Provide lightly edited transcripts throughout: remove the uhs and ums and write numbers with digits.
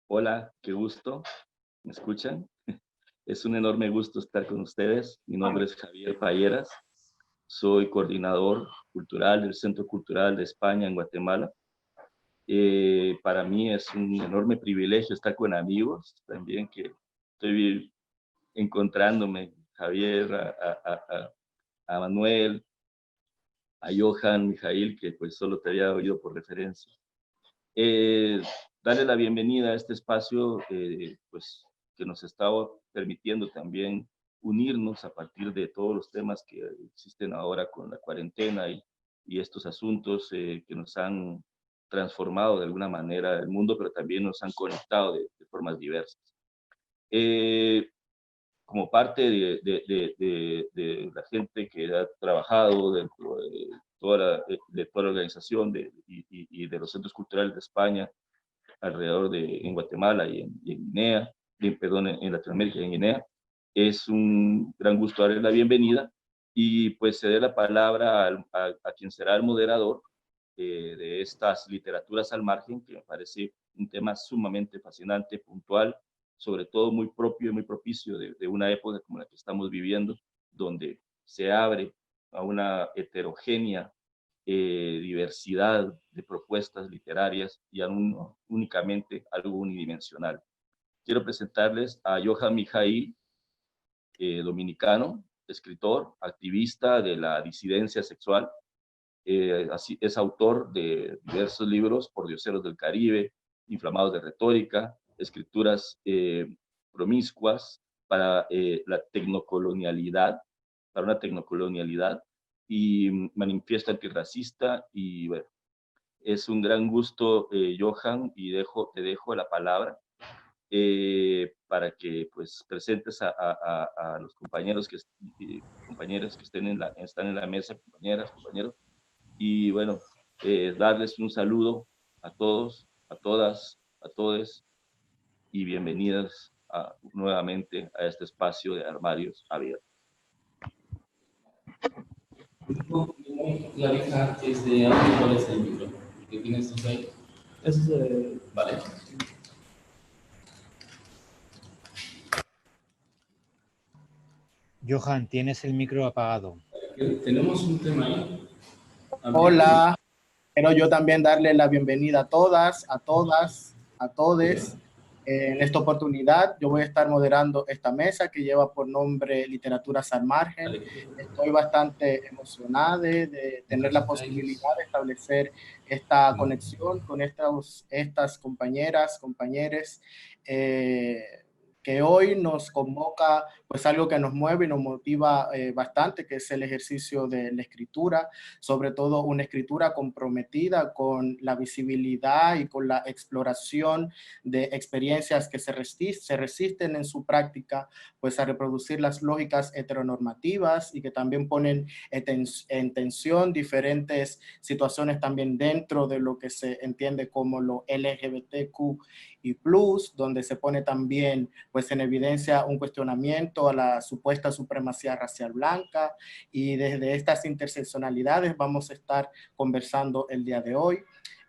Hola, qué gusto. ¿Me escuchan? Es un enorme gusto estar con ustedes. Mi nombre es Javier Payeras. Soy coordinador cultural del Centro Cultural de España en Guatemala. Para mí es un enorme privilegio estar con amigos también que estoy encontrándome. Javier, a Manuel, a Johan, Mijail, que pues solo te había oído por referencia. Eh, Darle la bienvenida a este espacio, pues, que nos está permitiendo también unirnos a partir de todos los temas que existen ahora con la cuarentena y estos asuntos que nos han transformado de alguna manera el mundo, pero también nos han conectado de formas diversas. Eh, Como parte de la gente que ha trabajado dentro de toda la organización y de los centros culturales de España, alrededor en Guatemala y en Guinea, perdón, en Latinoamérica y en Guinea. Es un gran gusto darle la bienvenida y pues ceder la palabra a quien será el moderador de estas literaturas al margen, que me parece un tema sumamente fascinante, puntual, sobre todo muy propio y muy propicio de una época como la que estamos viviendo, donde se abre a una heterogénea diversidad de propuestas literarias y a únicamente algo unidimensional. Quiero presentarles a Johan Mijail, dominicano, escritor, activista de la disidencia sexual. Así, es autor de diversos libros: Por Dioseros del Caribe, Inflamados de Retórica, Escrituras promiscuas para la tecnocolonialidad, para una tecnocolonialidad, y Manifiesto Antirracista. Y bueno, es un gran gusto, Johan, y te dejo la palabra para que pues presentes a los compañeros compañeras que están en la mesa, compañeras, compañeros, y bueno, darles un saludo a todos, a todas, a todes, y bienvenidas nuevamente a este espacio de Armarios Abiertos. La vieja es de audio. ¿Cuál es el micro que tienes tú ahí? Vale. Johan, tienes el micro apagado. Tenemos un tema ahí. Hola, quiero yo también darle la bienvenida a todas, a todes. En esta oportunidad yo voy a estar moderando esta mesa que lleva por nombre Literaturas al Margen. Estoy bastante emocionada de tener la posibilidad de establecer esta conexión con estas compañeras, compañeros, que hoy nos convoca pues algo que nos mueve y nos motiva bastante, que es el ejercicio de la escritura, sobre todo una escritura comprometida con la visibilidad y con la exploración de experiencias que se resisten en su práctica pues a reproducir las lógicas heteronormativas y que también ponen en tensión diferentes situaciones también dentro de lo que se entiende como lo LGBTQ y plus, donde se pone también pues en evidencia un cuestionamiento a la supuesta supremacía racial blanca, y desde estas interseccionalidades vamos a estar conversando el día de hoy.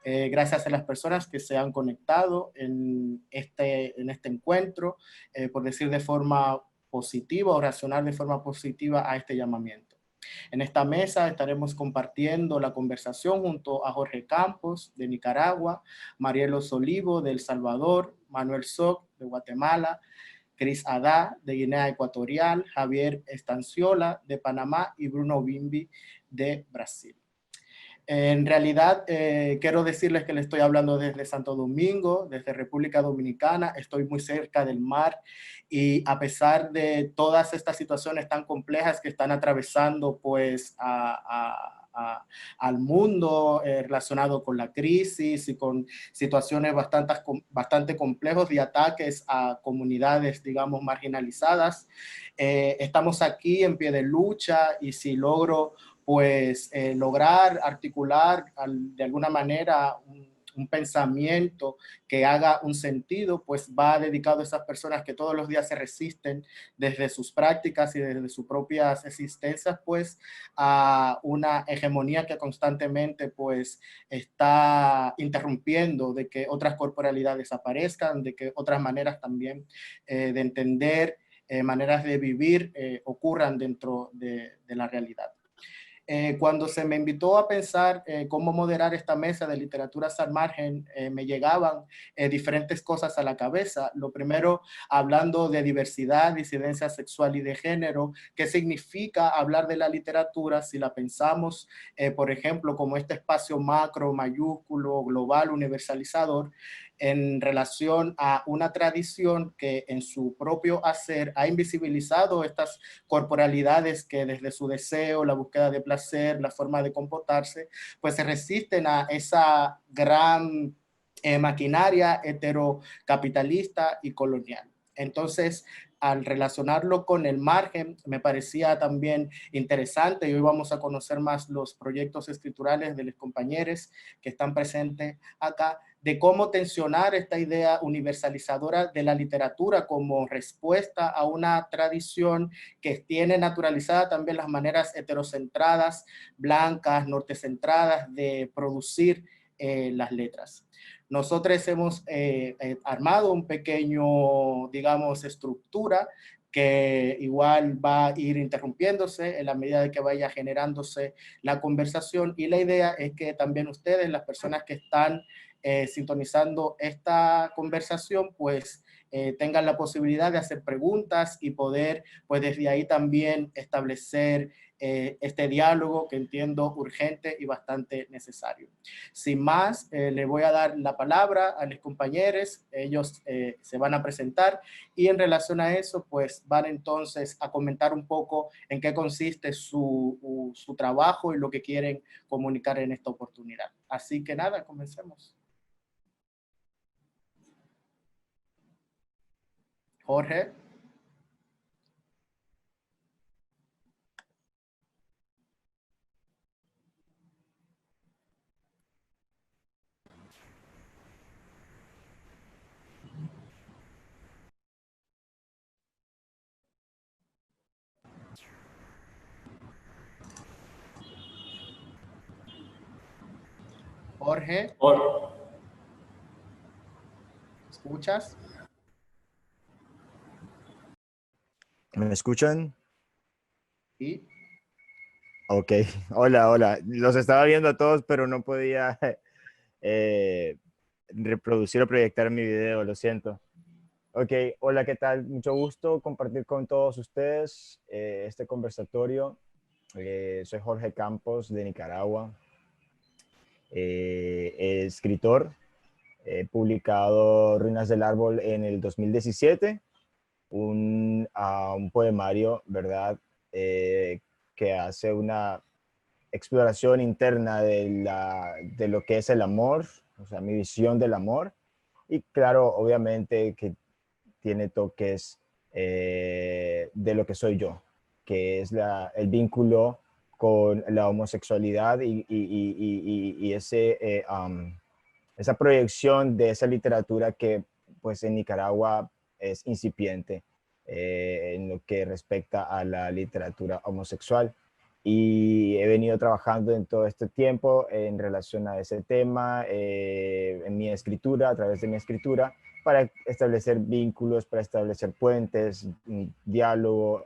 Gracias a las personas que se han conectado en este encuentro, por decir de forma positiva o reaccionar de forma positiva a este llamamiento. En esta mesa estaremos compartiendo la conversación junto a Jorge Campos, de Nicaragua, Marielos Olivo, de El Salvador, Manuel Soc, de Guatemala, Cris Adá, de Guinea Ecuatorial, Javier Estanciola, de Panamá, y Bruno Bimbi, de Brasil. En realidad, quiero decirles que les estoy hablando desde Santo Domingo, desde República Dominicana. Estoy muy cerca del mar y a pesar de todas estas situaciones tan complejas que están atravesando pues al mundo relacionado con la crisis y con situaciones bastante complejos de ataques a comunidades, digamos, marginalizadas, estamos aquí en pie de lucha, y si logro pues lograr articular de alguna manera un pensamiento que haga un sentido, pues va dedicado a esas personas que todos los días se resisten desde sus prácticas y desde sus propias existencias, pues a una hegemonía que constantemente pues está interrumpiendo de que otras corporalidades aparezcan, de que otras maneras también de entender, maneras de vivir ocurran dentro de la realidad. Cuando se me invitó a pensar cómo moderar esta mesa de literaturas al margen, me llegaban diferentes cosas a la cabeza. Lo primero, hablando de diversidad, disidencia sexual y de género, ¿qué significa hablar de la literatura si la pensamos, por ejemplo, como este espacio macro, mayúsculo, global, universalizador, en relación a una tradición que en su propio hacer ha invisibilizado estas corporalidades que desde su deseo, la búsqueda de placer, la forma de comportarse, pues se resisten a esa gran maquinaria heterocapitalista y colonial. Entonces, al relacionarlo con el margen, me parecía también interesante y hoy vamos a conocer más los proyectos escriturales de los compañeros que están presentes acá, de cómo tensionar esta idea universalizadora de la literatura como respuesta a una tradición que tiene naturalizada también las maneras heterocentradas, blancas, nortecentradas de producir las letras. Nosotros hemos armado un pequeño, digamos, estructura que igual va a ir interrumpiéndose en la medida de que vaya generándose la conversación y la idea es que también ustedes, las personas que están sintonizando esta conversación, pues tengan la posibilidad de hacer preguntas y poder, pues desde ahí también establecer este diálogo que entiendo urgente y bastante necesario. Sin más, le voy a dar la palabra a los compañeros, ellos se van a presentar y en relación a eso, pues van entonces a comentar un poco en qué consiste su trabajo y lo que quieren comunicar en esta oportunidad. Así que nada, comencemos. Jorge. Jorge, ¿escuchas? ¿Me escuchan? Sí. Ok, hola, hola. Los estaba viendo a todos, pero no podía eh, reproducir o proyectar mi video, lo siento. Ok, hola, ¿qué tal? Mucho gusto compartir con todos ustedes este conversatorio. Soy Jorge Campos de Nicaragua, escritor. He publicado Ruinas del Árbol en el 2017, un poemario, ¿verdad? Que hace una exploración interna de lo que es el amor, o sea, mi visión del amor. Y claro, obviamente que tiene toques de lo que soy yo, que es el vínculo con la homosexualidad y esa proyección de esa literatura que pues en Nicaragua es incipiente en lo que respecta a la literatura homosexual. Y he venido trabajando en todo este tiempo en relación a ese tema, en mi escritura, a través de mi escritura, para establecer vínculos, para establecer puentes, un diálogo,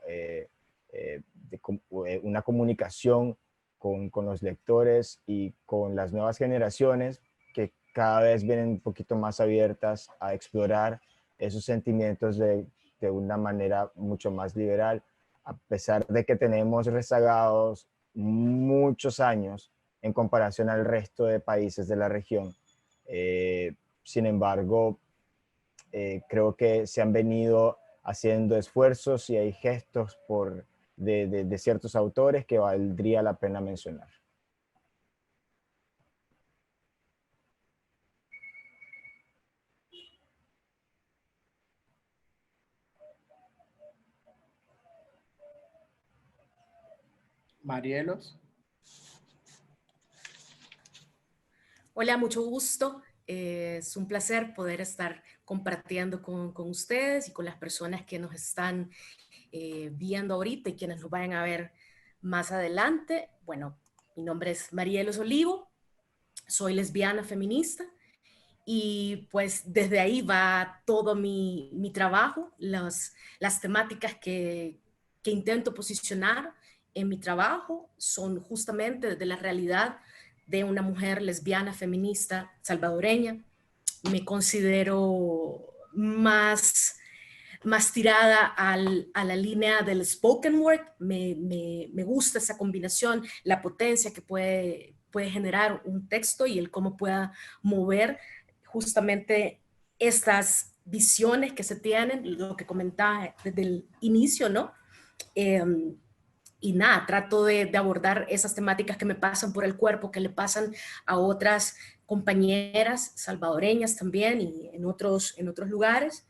una comunicación con los lectores y con las nuevas generaciones que cada vez vienen un poquito más abiertas a explorar esos sentimientos de una manera mucho más liberal, a pesar de que tenemos rezagados muchos años en comparación al resto de países de la región. Sin embargo, creo que se han venido haciendo esfuerzos y hay gestos de ciertos autores que valdría la pena mencionar. Marielos. Hola, mucho gusto. Es un placer poder estar compartiendo con ustedes y con las personas que nos están viendo ahorita y quienes nos vayan a ver más adelante. Bueno, mi nombre es Marielos Olivo, soy lesbiana feminista y pues desde ahí va todo mi trabajo, las temáticas que intento posicionar en mi trabajo son justamente desde la realidad de una mujer lesbiana feminista salvadoreña. Me considero más tirada a la línea del spoken word. Me gusta esa combinación, la potencia que puede generar un texto y el cómo pueda mover justamente estas visiones que se tienen, lo que comentaba desde el inicio, ¿no? Y nada, trato de abordar esas temáticas que me pasan por el cuerpo, que le pasan a otras compañeras salvadoreñas también y en otros lugares.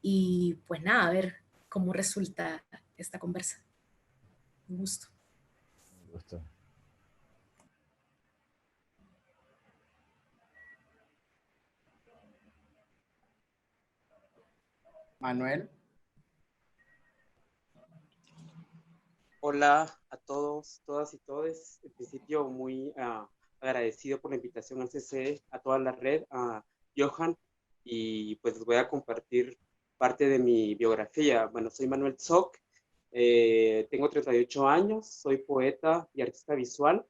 Y pues nada, a ver cómo resulta esta conversa. Un gusto. Un gusto. Manuel. Hola a todos, todas y todes. En principio, muy agradecido por la invitación al CCE, a toda la red, a Johan, y pues les voy a compartir parte de mi biografía. Bueno, soy Manuel Tzoc, tengo 38 años, soy poeta y artista visual,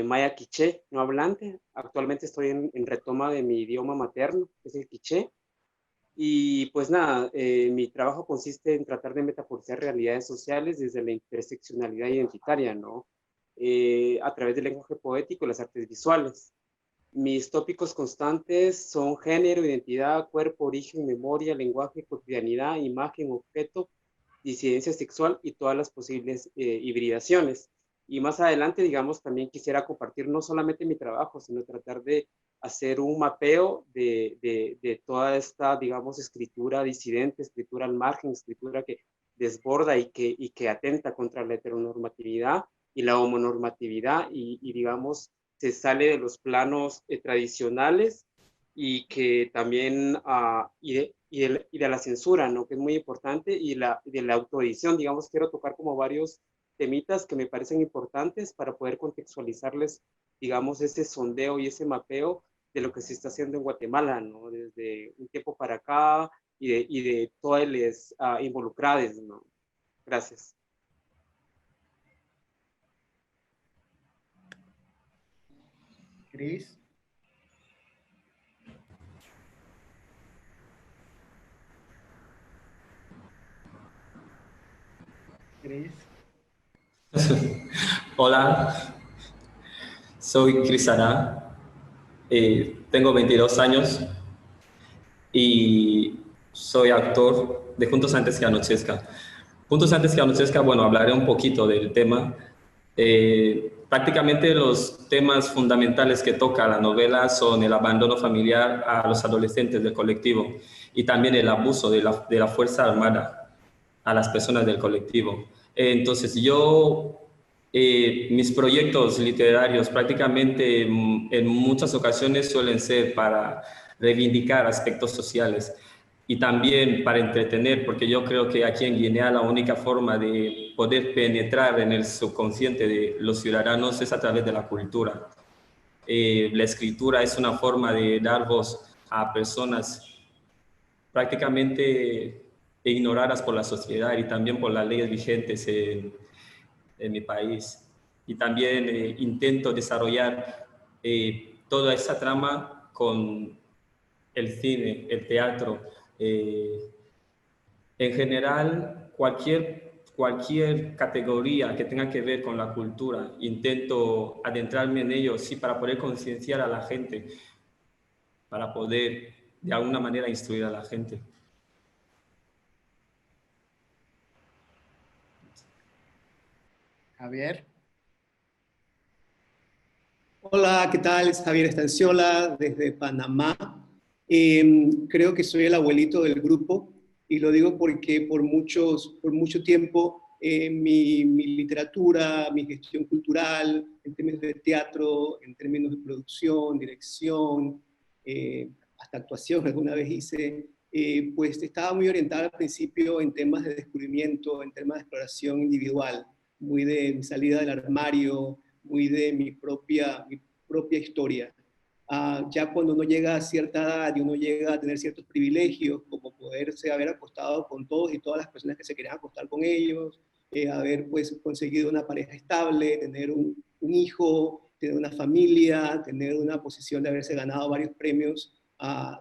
maya quiché, no hablante. Actualmente estoy en retoma de mi idioma materno, que es el quiché. Y pues nada, mi trabajo consiste en tratar de metaforizar realidades sociales desde la interseccionalidad identitaria, ¿no? A través del lenguaje poético y las artes visuales. Mis tópicos constantes son género, identidad, cuerpo, origen, memoria, lenguaje, cotidianidad, imagen, objeto, disidencia sexual y todas las posibles hibridaciones. Y más adelante, digamos, también quisiera compartir no solamente mi trabajo, sino tratar de hacer un mapeo de toda esta, digamos, escritura disidente, escritura al margen, escritura que desborda y que atenta contra la heteronormatividad y la homonormatividad y digamos, se sale de los planos tradicionales y que también, y de la censura, ¿no? Que es muy importante, y de la autoedición, digamos, quiero tocar como varios temitas que me parecen importantes para poder contextualizarles, digamos, ese sondeo y ese mapeo de lo que se está haciendo en Guatemala, ¿no? Desde un tiempo para acá y de todas las involucradas, ¿no? Gracias. Cris. Cris. Hola, soy Cris Ará, tengo 22 años y soy actor de Juntos Antes que Anochezca. Juntos Antes que Anochezca, bueno, hablaré un poquito del tema. Prácticamente los temas fundamentales que toca la novela son el abandono familiar a los adolescentes del colectivo y también el abuso de la Fuerza Armada a las personas del colectivo. Entonces mis proyectos literarios prácticamente en muchas ocasiones suelen ser para reivindicar aspectos sociales y también para entretener, porque yo creo que aquí en Guinea la única forma de poder penetrar en el subconsciente de los ciudadanos es a través de la cultura. La escritura es una forma de dar voz a personas prácticamente ignoradas por la sociedad y también por las leyes vigentes en mi país. Y también intento desarrollar toda esa trama con el cine, el teatro. En general, cualquier categoría que tenga que ver con la cultura, intento adentrarme en ello, sí, para poder concienciar a la gente, para poder de alguna manera instruir a la gente. Javier. Hola, ¿qué tal? Es Javier Estanciola desde Panamá. Creo que soy el abuelito del grupo y lo digo porque por mucho tiempo mi literatura, mi gestión cultural, en términos de teatro, en términos de producción, dirección, hasta actuación alguna vez hice, pues estaba muy orientada al principio en temas de descubrimiento, en temas de exploración individual, muy de mi salida del armario, muy de mi propia historia. Ya cuando uno llega a cierta edad y uno llega a tener ciertos privilegios, como poderse haber acostado con todos y todas las personas que se querían acostar con ellos, haber pues conseguido una pareja estable, tener un hijo, tener una familia, tener una posición de haberse ganado varios premios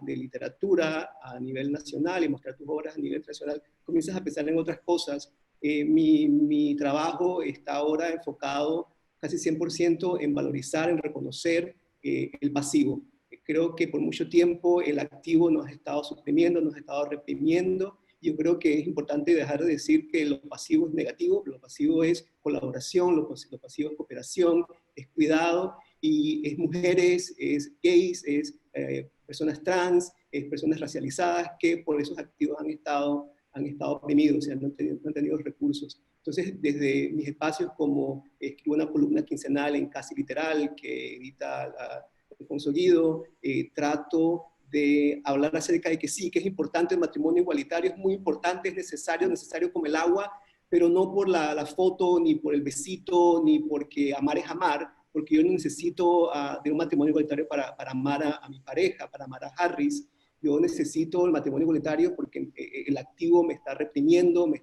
de literatura a nivel nacional y mostrar tus obras a nivel internacional, comienzas a pensar en otras cosas. Mi trabajo está ahora enfocado casi 100% en valorizar, en reconocer el pasivo. Creo que por mucho tiempo el activo nos ha estado suprimiendo, nos ha estado reprimiendo. Yo creo que es importante dejar de decir que lo pasivo es negativo, lo pasivo es colaboración, lo pasivo es cooperación, es cuidado, y es mujeres, es gays, es personas trans, es personas racializadas que por esos activos han estado oprimidos, o sea, no han tenido recursos. Entonces, desde mis espacios, como escribo una columna quincenal en Casi Literal, que edita Alfonso Guido, trato de hablar acerca de que sí, que es importante el matrimonio igualitario, es muy importante, es necesario como el agua, pero no por la foto, ni por el besito, ni porque amar es amar, porque yo no necesito de un matrimonio igualitario para amar a mi pareja, para amar a Harris. Yo necesito el matrimonio igualitario porque el activo me está reprimiendo, no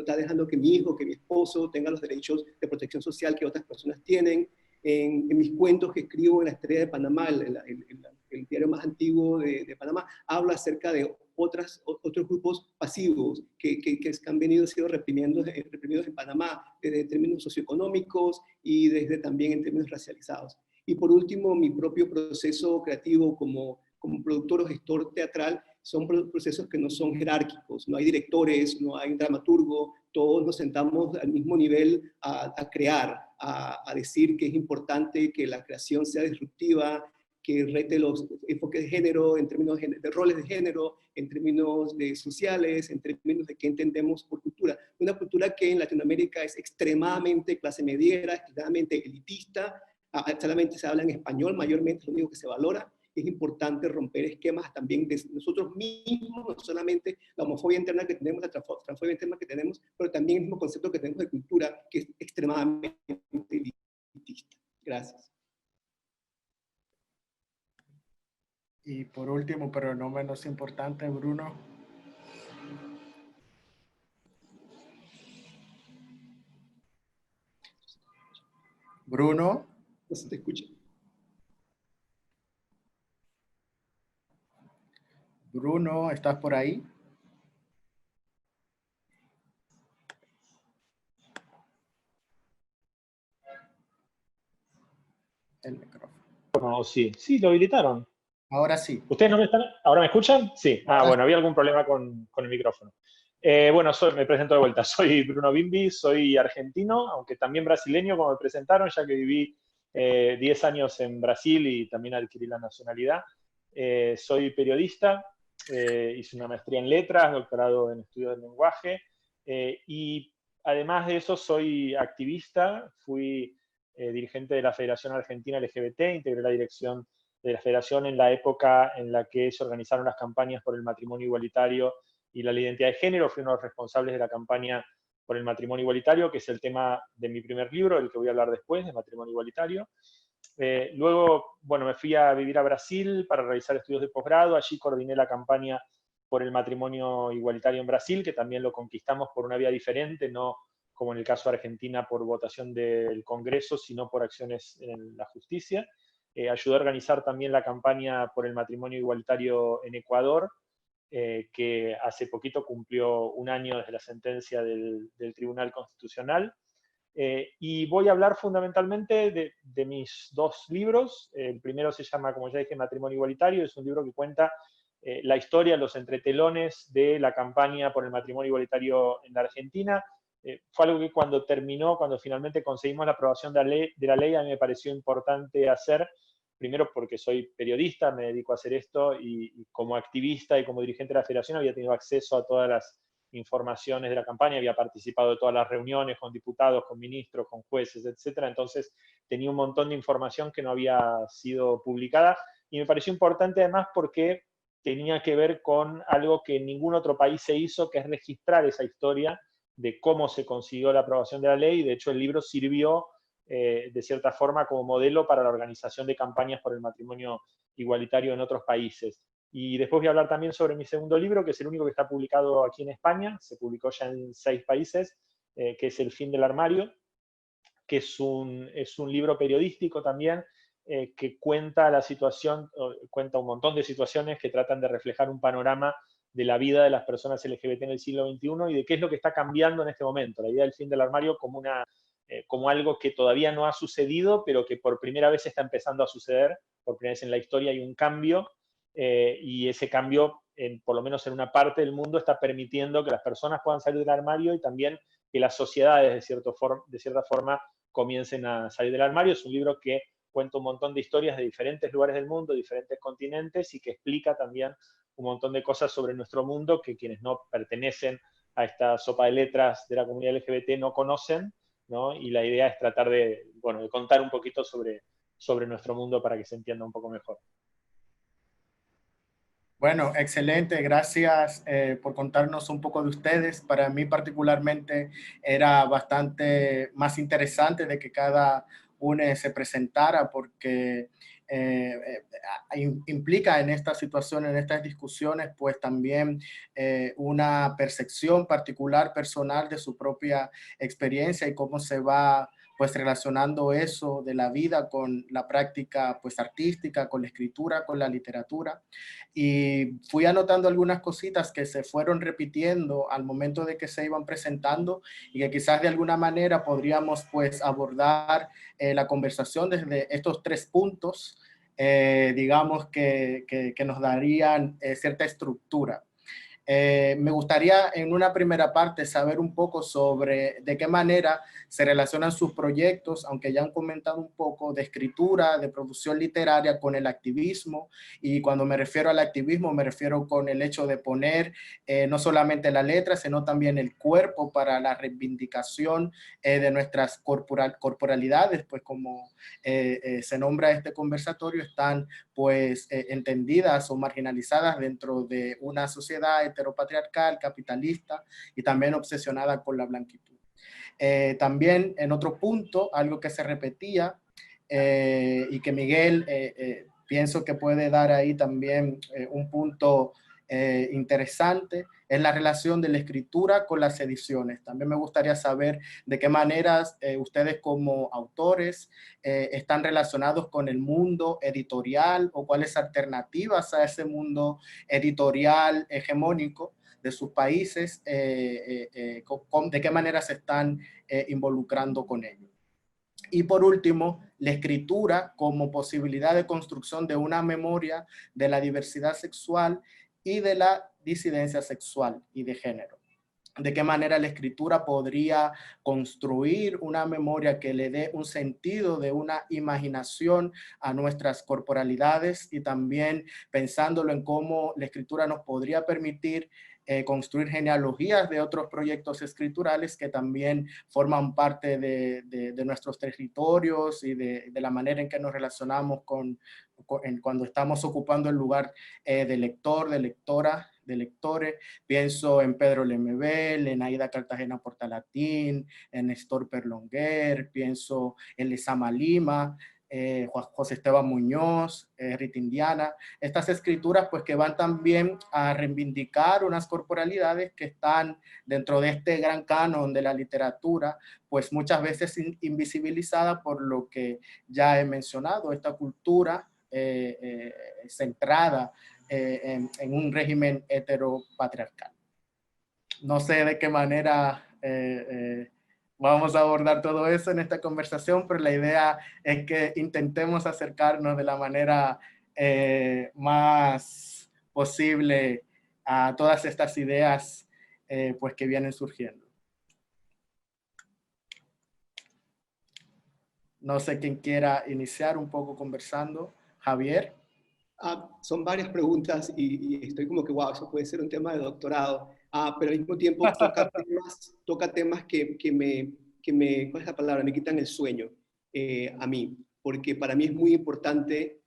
está dejando que mi hijo, que mi esposo tenga los derechos de protección social que otras personas tienen. En mis cuentos que escribo en La Estrella de Panamá, el diario más antiguo de Panamá, habla acerca de otros grupos pasivos que han venido siendo reprimidos en Panamá, desde términos socioeconómicos y desde también en términos racializados. Y por último, mi propio proceso creativo como productor o gestor teatral son procesos que no son jerárquicos, no hay directores, no hay un dramaturgo, todos nos sentamos al mismo nivel a crear, a decir que es importante que la creación sea disruptiva, que rete los enfoques de género, en términos de roles de género, en términos de sociales, en términos de qué entendemos por cultura. Una cultura que en Latinoamérica es extremadamente clase mediera, extremadamente elitista, solamente se habla en español, mayormente es lo único que se valora. Es importante romper esquemas también de nosotros mismos, no solamente la homofobia interna que tenemos, la transfobia interna que tenemos, pero también el mismo concepto que tenemos de cultura, que es extremadamente elitista. Gracias. Y por último, pero no menos importante, Bruno. Bruno. No se te escucha. Bruno, ¿estás por ahí? El micrófono. No, sí, lo habilitaron. Ahora sí. ¿Ustedes no me están? ¿Ahora me escuchan? Sí. Ahora Bueno, había algún problema con el micrófono. Bueno, me presento de vuelta. Soy Bruno Bimbi, soy argentino, aunque también brasileño, como me presentaron, ya que viví 10 años en Brasil y también adquirí la nacionalidad. Soy periodista, hice una maestría en letras, doctorado en estudios del lenguaje, y además de eso soy activista, fui dirigente de la Federación Argentina LGBT, integré la dirección de la federación en la época en la que se organizaron las campañas por el matrimonio igualitario y la identidad de género. Fui uno de los responsables de la campaña por el matrimonio igualitario, que es el tema de mi primer libro, del que voy a hablar después, de matrimonio igualitario. Luego, bueno, me fui a vivir a Brasil para realizar estudios de posgrado. Allí coordiné la campaña por el matrimonio igualitario en Brasil, que también lo conquistamos por una vía diferente, no como en el caso de Argentina por votación del Congreso, sino por acciones en la justicia. Ayudé a organizar también la campaña por el matrimonio igualitario en Ecuador, que hace poquito cumplió un año desde la sentencia del Tribunal Constitucional. Y voy a hablar fundamentalmente de mis dos libros. El primero se llama, como ya dije, Matrimonio Igualitario. Es un libro que cuenta la historia, los entretelones de la campaña por el matrimonio igualitario en la Argentina. Fue algo que cuando finalmente conseguimos la aprobación de la ley, a mí me pareció importante hacer, primero porque soy periodista, me dedico a hacer esto, y como activista y como dirigente de la federación había tenido acceso a todas las informaciones de la campaña, había participado de todas las reuniones con diputados, con ministros, con jueces, etc. Entonces tenía un montón de información que no había sido publicada, y me pareció importante además porque tenía que ver con algo que en ningún otro país se hizo, que es registrar esa historia de cómo se consiguió la aprobación de la ley. De hecho, el libro sirvió de cierta forma como modelo para la organización de campañas por el matrimonio igualitario en otros países. Y después voy a hablar también sobre mi segundo libro, que es el único que está publicado aquí en España, se publicó ya en 6 países, que es El fin del armario, que es un libro periodístico también, que cuenta la situación, cuenta un montón de situaciones que tratan de reflejar un panorama de la vida de las personas LGBT en el siglo XXI y de qué es lo que está cambiando en este momento. La idea del fin del armario como algo que todavía no ha sucedido, pero que por primera vez está empezando a suceder. Por primera vez en la historia hay un cambio, y ese cambio, por lo menos en una parte del mundo, está permitiendo que las personas puedan salir del armario y también que las sociedades, de cierta forma, comiencen a salir del armario. Es un libro que cuenta un montón de historias de diferentes lugares del mundo, diferentes continentes, y que explica también un montón de cosas sobre nuestro mundo que quienes no pertenecen a esta sopa de letras de la comunidad LGBT no conocen, ¿no? Y la idea es tratar de contar un poquito sobre nuestro mundo para que se entienda un poco mejor. Bueno, excelente. Gracias por contarnos un poco de ustedes. Para mí particularmente era bastante más interesante de que cada uno se presentara porque implica en esta situación, en estas discusiones, pues también una percepción particular, personal de su propia experiencia y cómo se va pues relacionando eso de la vida con la práctica pues artística, con la escritura, con la literatura. Y fui anotando algunas cositas que se fueron repitiendo al momento de que se iban presentando y que quizás de alguna manera podríamos pues abordar la conversación desde estos 3 puntos, digamos que nos darían cierta estructura. Me gustaría en una primera parte saber un poco sobre de qué manera se relacionan sus proyectos, aunque ya han comentado un poco de escritura, de producción literaria con el activismo, y cuando me refiero al activismo me refiero con el hecho de poner no solamente la letra, sino también el cuerpo para la reivindicación de nuestras corporalidades, pues como se nombra este conversatorio, están pues entendidas o marginalizadas dentro de una sociedad heteropatriarcal, capitalista y también obsesionada con la blanquitud. También en otro punto, algo que se repetía y que Miguel pienso que puede dar ahí también un punto interesante, es la relación de la escritura con las ediciones. También me gustaría saber de qué maneras ustedes como autores están relacionados con el mundo editorial o cuáles alternativas a ese mundo editorial hegemónico de sus países, de qué manera se están involucrando con ello. Y por último, la escritura como posibilidad de construcción de una memoria de la diversidad sexual y de la disidencia sexual y de género. De qué manera la escritura podría construir una memoria que le dé un sentido de una imaginación a nuestras corporalidades, y también pensándolo en cómo la escritura nos podría permitir construir genealogías de otros proyectos escriturales que también forman parte de nuestros territorios y de la manera en que nos relacionamos cuando estamos ocupando el lugar de lector, de lectora, de lectores. Pienso en Pedro Lemebel, en Aida Cartagena Portalatín, en Néstor Perlonguer, pienso en Lezama Lima, José Esteban Muñoz, Rita Indiana. Estas escrituras pues que van también a reivindicar unas corporalidades que están dentro de este gran canon de la literatura, pues muchas veces invisibilizada por lo que ya he mencionado, esta cultura centrada en un régimen heteropatriarcal. No sé de qué manera vamos a abordar todo eso en esta conversación, pero la idea es que intentemos acercarnos de la manera más posible a todas estas ideas pues que vienen surgiendo. No sé quién quiera iniciar un poco conversando. Javier. Son varias preguntas y estoy como que, wow, eso puede ser un tema de doctorado, pero al mismo tiempo toca temas que me, ¿cuál es la palabra? Me quitan el sueño a mí, porque para mí es muy importante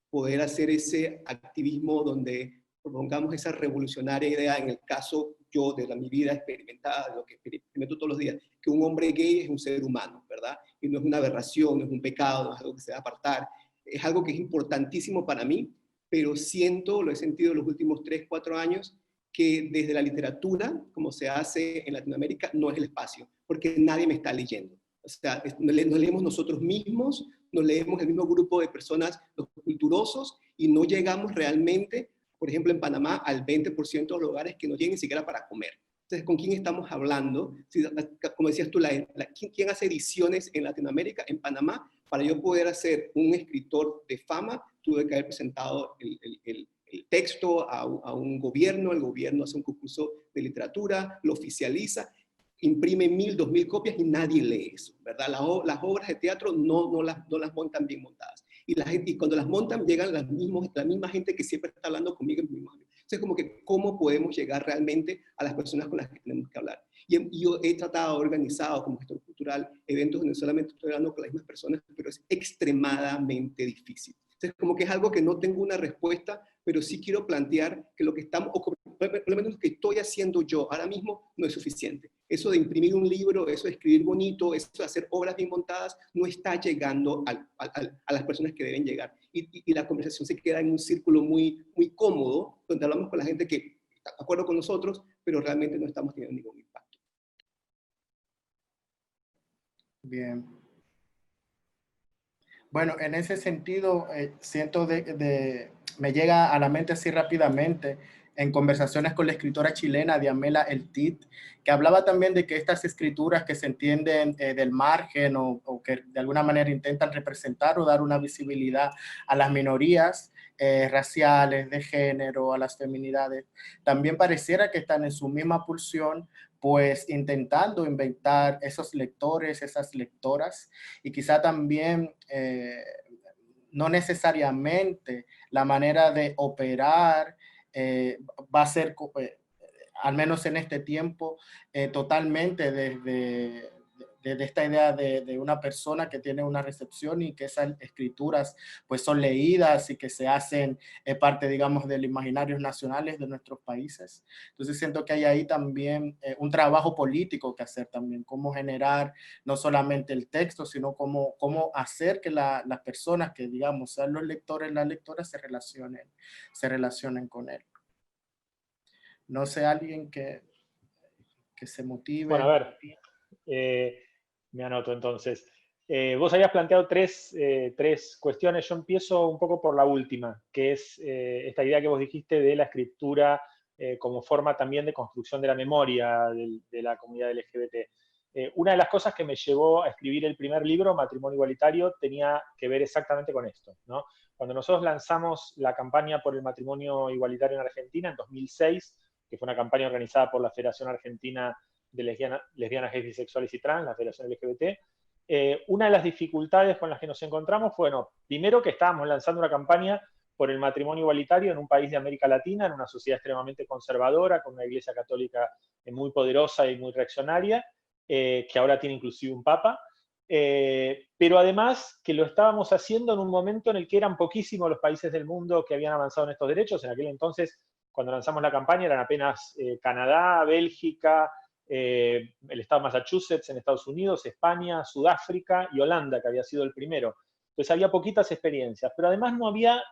poder hacer ese activismo donde propongamos esa revolucionaria idea, en el caso yo de mi vida experimentada, de lo que experimento todos los días, que un hombre gay es un ser humano, ¿verdad? Y no es una aberración, no es un pecado, no es algo que se va a apartar, es algo que es importantísimo para mí, pero siento, lo he sentido en los últimos 3, 4 años, que desde la literatura, como se hace en Latinoamérica, no es el espacio, porque nadie me está leyendo. O sea, nos leemos nosotros mismos, nos leemos el mismo grupo de personas, los culturosos, y no llegamos realmente, por ejemplo, en Panamá, al 20% de los lugares que no llegan ni siquiera para comer. Entonces, ¿con quién estamos hablando? Si, como decías tú, ¿quién hace ediciones en Latinoamérica? En Panamá, para yo poder hacer un escritor de fama, tuve que haber presentado el texto a un gobierno, el gobierno hace un concurso de literatura, lo oficializa, imprime 1000, 2000 copias y nadie lee eso, ¿verdad? Las obras de teatro no las montan bien montadas. Y cuando las montan llegan la misma gente que siempre está hablando conmigo. Entonces, como que, ¿cómo podemos llegar realmente a las personas con las que tenemos que hablar? Y yo he tratado, organizado como gestor cultural, eventos donde solamente estoy hablando con las mismas personas, pero es extremadamente difícil. Entonces, como que es algo que no tengo una respuesta, pero sí quiero plantear que lo que estamos, o por lo menos lo que estoy haciendo yo ahora mismo, no es suficiente. Eso de imprimir un libro, eso de escribir bonito, eso de hacer obras bien montadas, no está llegando a las personas que deben llegar. Y la conversación se queda en un círculo muy, muy cómodo, donde hablamos con la gente que está de acuerdo con nosotros, pero realmente no estamos teniendo ningún impacto. Bien. Bueno, en ese sentido, siento me llega a la mente así rápidamente, en conversaciones con la escritora chilena Diamela El Tit, que hablaba también de que estas escrituras que se entienden del margen o que de alguna manera intentan representar o dar una visibilidad a las minorías raciales, de género, a las feminidades, también pareciera que están en su misma pulsión, pues intentando inventar esos lectores, esas lectoras, y quizá también no necesariamente la manera de operar va a ser, al menos en este tiempo, totalmente desde esta idea de una persona que tiene una recepción y que esas escrituras pues son leídas y que se hacen parte, digamos, del imaginario nacionales de nuestros países. Entonces siento que hay ahí también un trabajo político que hacer también, cómo generar no solamente el texto, sino cómo hacer que las personas que, digamos, sean los lectores, las lectoras, se relacionen con él. No sé, alguien que se motive. Bueno, a ver, me anoto entonces. Vos habías planteado tres cuestiones. Yo empiezo un poco por la última, que es esta idea que vos dijiste de la escritura como forma también de construcción de la memoria de la comunidad LGBT. Una de las cosas que me llevó a escribir el primer libro, Matrimonio Igualitario, tenía que ver exactamente con esto, ¿no? Cuando nosotros lanzamos la campaña por el matrimonio igualitario en Argentina en 2006, que fue una campaña organizada por la Federación Argentina de Lesbianas, Gays, Bisexuales y Trans, la Federación LGBT, una de las dificultades con las que nos encontramos fue, bueno, primero que estábamos lanzando una campaña por el matrimonio igualitario en un país de América Latina, en una sociedad extremadamente conservadora, con una iglesia católica muy poderosa y muy reaccionaria, que ahora tiene inclusive un papa, pero además que lo estábamos haciendo en un momento en el que eran poquísimos los países del mundo que habían avanzado en estos derechos. En aquel entonces, cuando lanzamos la campaña, eran apenas Canadá, Bélgica, el estado de Massachusetts en Estados Unidos, España, Sudáfrica y Holanda, que había sido el primero. Entonces había poquitas experiencias, pero además no había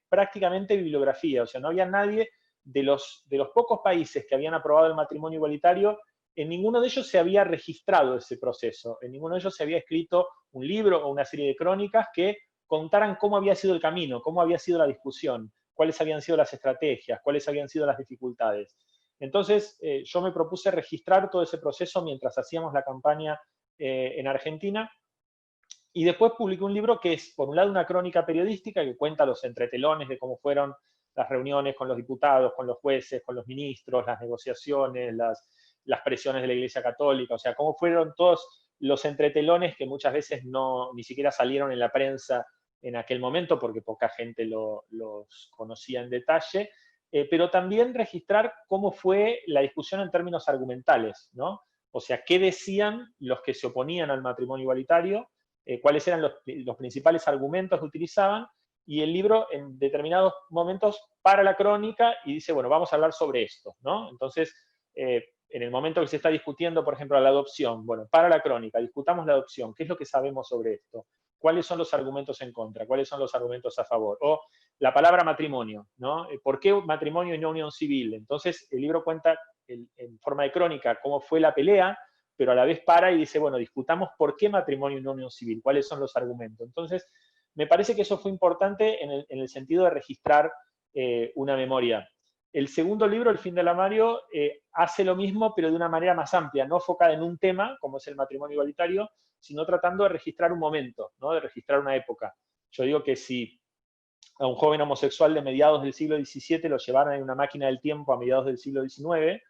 prácticamente bibliografía, o sea, no había nadie de los pocos países que habían aprobado el matrimonio igualitario. En ninguno de ellos se había registrado ese proceso, en ninguno de ellos se había escrito un libro o una serie de crónicas que contaran cómo había sido el camino, cómo había sido la discusión, cuáles habían sido las estrategias, cuáles habían sido las dificultades. Entonces, yo me propuse registrar todo ese proceso mientras hacíamos la campaña en Argentina, y después publiqué un libro que es, por un lado, una crónica periodística que cuenta los entretelones de cómo fueron las reuniones con los diputados, con los jueces, con los ministros, las negociaciones, las presiones de la Iglesia Católica, o sea, cómo fueron todos los entretelones que muchas veces ni siquiera salieron en la prensa en aquel momento porque poca gente los conocía en detalle, pero también registrar cómo fue la discusión en términos argumentales, ¿no? O sea, qué decían los que se oponían al matrimonio igualitario, cuáles eran los principales argumentos que utilizaban, y el libro en determinados momentos para la crónica y dice, bueno, vamos a hablar sobre esto, ¿no? Entonces, en el momento que se está discutiendo, por ejemplo, la adopción, bueno, para la crónica, discutamos la adopción, ¿qué es lo que sabemos sobre esto? ¿Cuáles son los argumentos en contra? ¿Cuáles son los argumentos a favor? O la palabra matrimonio, ¿no? ¿Por qué matrimonio y no unión civil? Entonces, el libro cuenta en forma de crónica cómo fue la pelea, pero a la vez para y dice, bueno, discutamos por qué matrimonio y no unión civil, cuáles son los argumentos. Entonces, me parece que eso fue importante en el sentido de registrar una memoria. El segundo libro, El fin del armario, hace lo mismo, pero de una manera más amplia, no enfocada en un tema, como es el matrimonio igualitario, sino tratando de registrar un momento, ¿no? De registrar una época. Yo digo que si a un joven homosexual de mediados del siglo XVII lo llevaran en una máquina del tiempo a mediados del siglo XIX,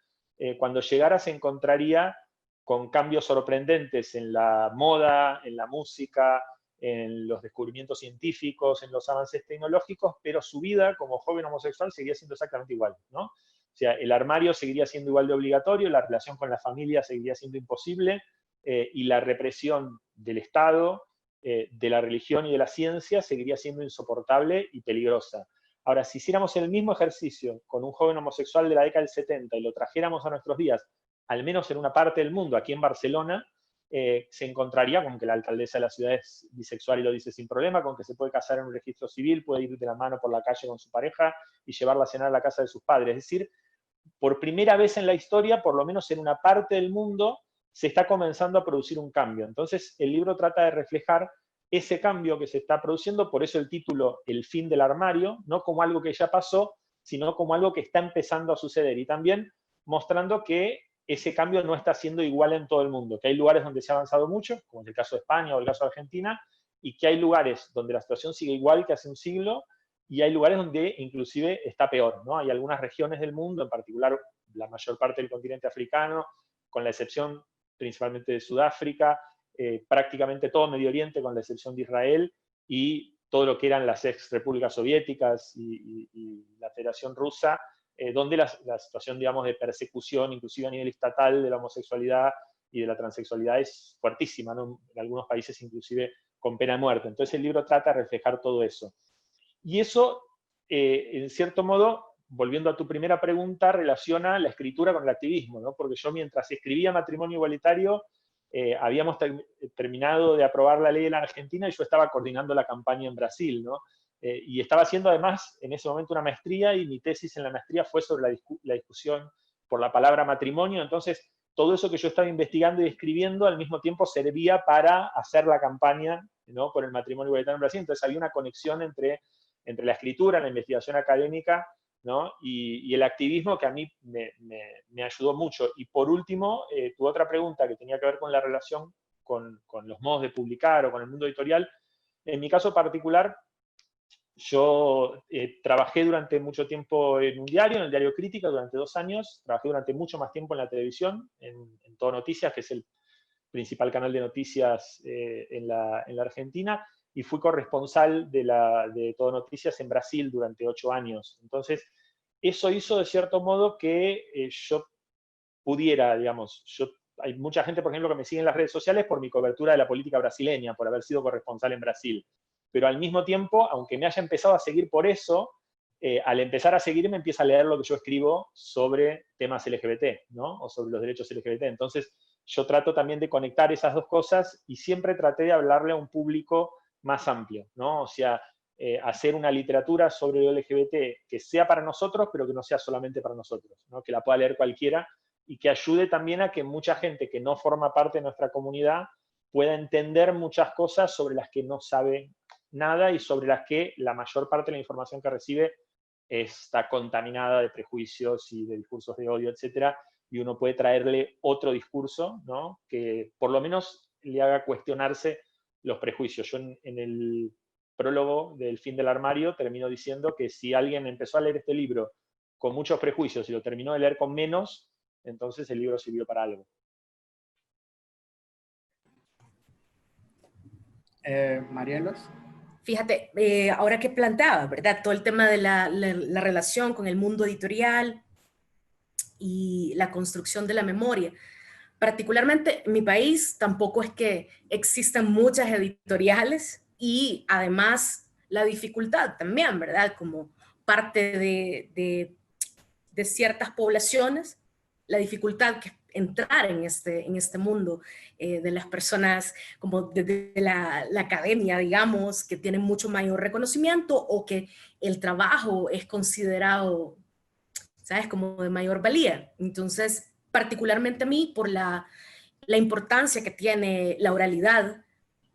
cuando llegara se encontraría con cambios sorprendentes en la moda, en la música, en los descubrimientos científicos, en los avances tecnológicos, pero su vida como joven homosexual seguía siendo exactamente igual, ¿no? O sea, el armario seguiría siendo igual de obligatorio, la relación con la familia seguiría siendo imposible, y la represión del Estado, de la religión y de la ciencia seguiría siendo insoportable y peligrosa. Ahora, si hiciéramos el mismo ejercicio con un joven homosexual de la década del 70 y lo trajéramos a nuestros días, al menos en una parte del mundo, aquí en Barcelona, se encontraría con que la alcaldesa de la ciudad es bisexual y lo dice sin problema, con que se puede casar en un registro civil, puede ir de la mano por la calle con su pareja y llevarla a cenar a la casa de sus padres. Es decir, por primera vez en la historia, por lo menos en una parte del mundo, se está comenzando a producir un cambio. Entonces, el libro trata de reflejar ese cambio que se está produciendo, por eso el título El fin del armario, no como algo que ya pasó, sino como algo que está empezando a suceder. Y también mostrando que ese cambio no está siendo igual en todo el mundo, que hay lugares donde se ha avanzado mucho, como es el caso de España o el caso de Argentina, y que hay lugares donde la situación sigue igual que hace un siglo, y hay lugares donde inclusive está peor, ¿no? Hay algunas regiones del mundo, en particular la mayor parte del continente africano, con la excepción principalmente de Sudáfrica, prácticamente todo Medio Oriente, con la excepción de Israel, y todo lo que eran las ex repúblicas soviéticas y la Federación Rusa, donde la situación, digamos, de persecución, inclusive a nivel estatal, de la homosexualidad y de la transexualidad es fuertísima, ¿no? En algunos países inclusive con pena de muerte. Entonces el libro trata de reflejar todo eso. Y eso, en cierto modo, volviendo a tu primera pregunta, relaciona la escritura con el activismo, ¿no? Porque yo mientras escribía Matrimonio Igualitario, habíamos terminado de aprobar la ley en la Argentina y yo estaba coordinando la campaña en Brasil, ¿no? Y estaba haciendo además en ese momento una maestría y mi tesis en la maestría fue sobre la discusión por la palabra matrimonio. Entonces, todo eso que yo estaba investigando y escribiendo al mismo tiempo servía para hacer la campaña, ¿no? Por el matrimonio igualitario en Brasil. Entonces había una conexión entre la escritura, la investigación académica, ¿no? y el activismo que a mí me ayudó mucho. Y por último, tu otra pregunta que tenía que ver con la relación con los modos de publicar o con el mundo editorial. En mi caso particular, yo trabajé durante mucho tiempo en un diario, en el diario Crítica, durante 2 años. Trabajé durante mucho más tiempo en la televisión, en Todo Noticias, que es el principal canal de noticias en la Argentina, y fui corresponsal de Todo Noticias en Brasil durante 8 años. Entonces, eso hizo de cierto modo que yo pudiera, digamos, hay mucha gente, por ejemplo, que me sigue en las redes sociales por mi cobertura de la política brasileña, por haber sido corresponsal en Brasil. Pero al mismo tiempo, aunque me haya empezado a seguir por eso, al empezar a seguirme empieza a leer lo que yo escribo sobre temas LGBT, ¿no? O sobre los derechos LGBT. Entonces, yo trato también de conectar esas dos cosas y siempre traté de hablarle a un público más amplio, ¿no? O sea, hacer una literatura sobre el LGBT que sea para nosotros, pero que no sea solamente para nosotros, ¿no? Que la pueda leer cualquiera y que ayude también a que mucha gente que no forma parte de nuestra comunidad pueda entender muchas cosas sobre las que no sabe nada y sobre las que la mayor parte de la información que recibe está contaminada de prejuicios y de discursos de odio, etcétera, y uno puede traerle otro discurso, ¿no? Que por lo menos le haga cuestionarse los prejuicios. Yo en el prólogo del Fin del Armario termino diciendo que si alguien empezó a leer este libro con muchos prejuicios y lo terminó de leer con menos, entonces el libro sirvió para algo. Marielos. Fíjate, ahora que planteaba, ¿verdad? Todo el tema de la relación con el mundo editorial y la construcción de la memoria. Particularmente en mi país tampoco es que existan muchas editoriales y además la dificultad también, ¿verdad? Como parte de ciertas poblaciones, la dificultad que entrar en este mundo de las personas como desde la academia, digamos, que tienen mucho mayor reconocimiento o que el trabajo es considerado, ¿sabes?, como de mayor valía. Entonces, particularmente a mí, por la importancia que tiene la oralidad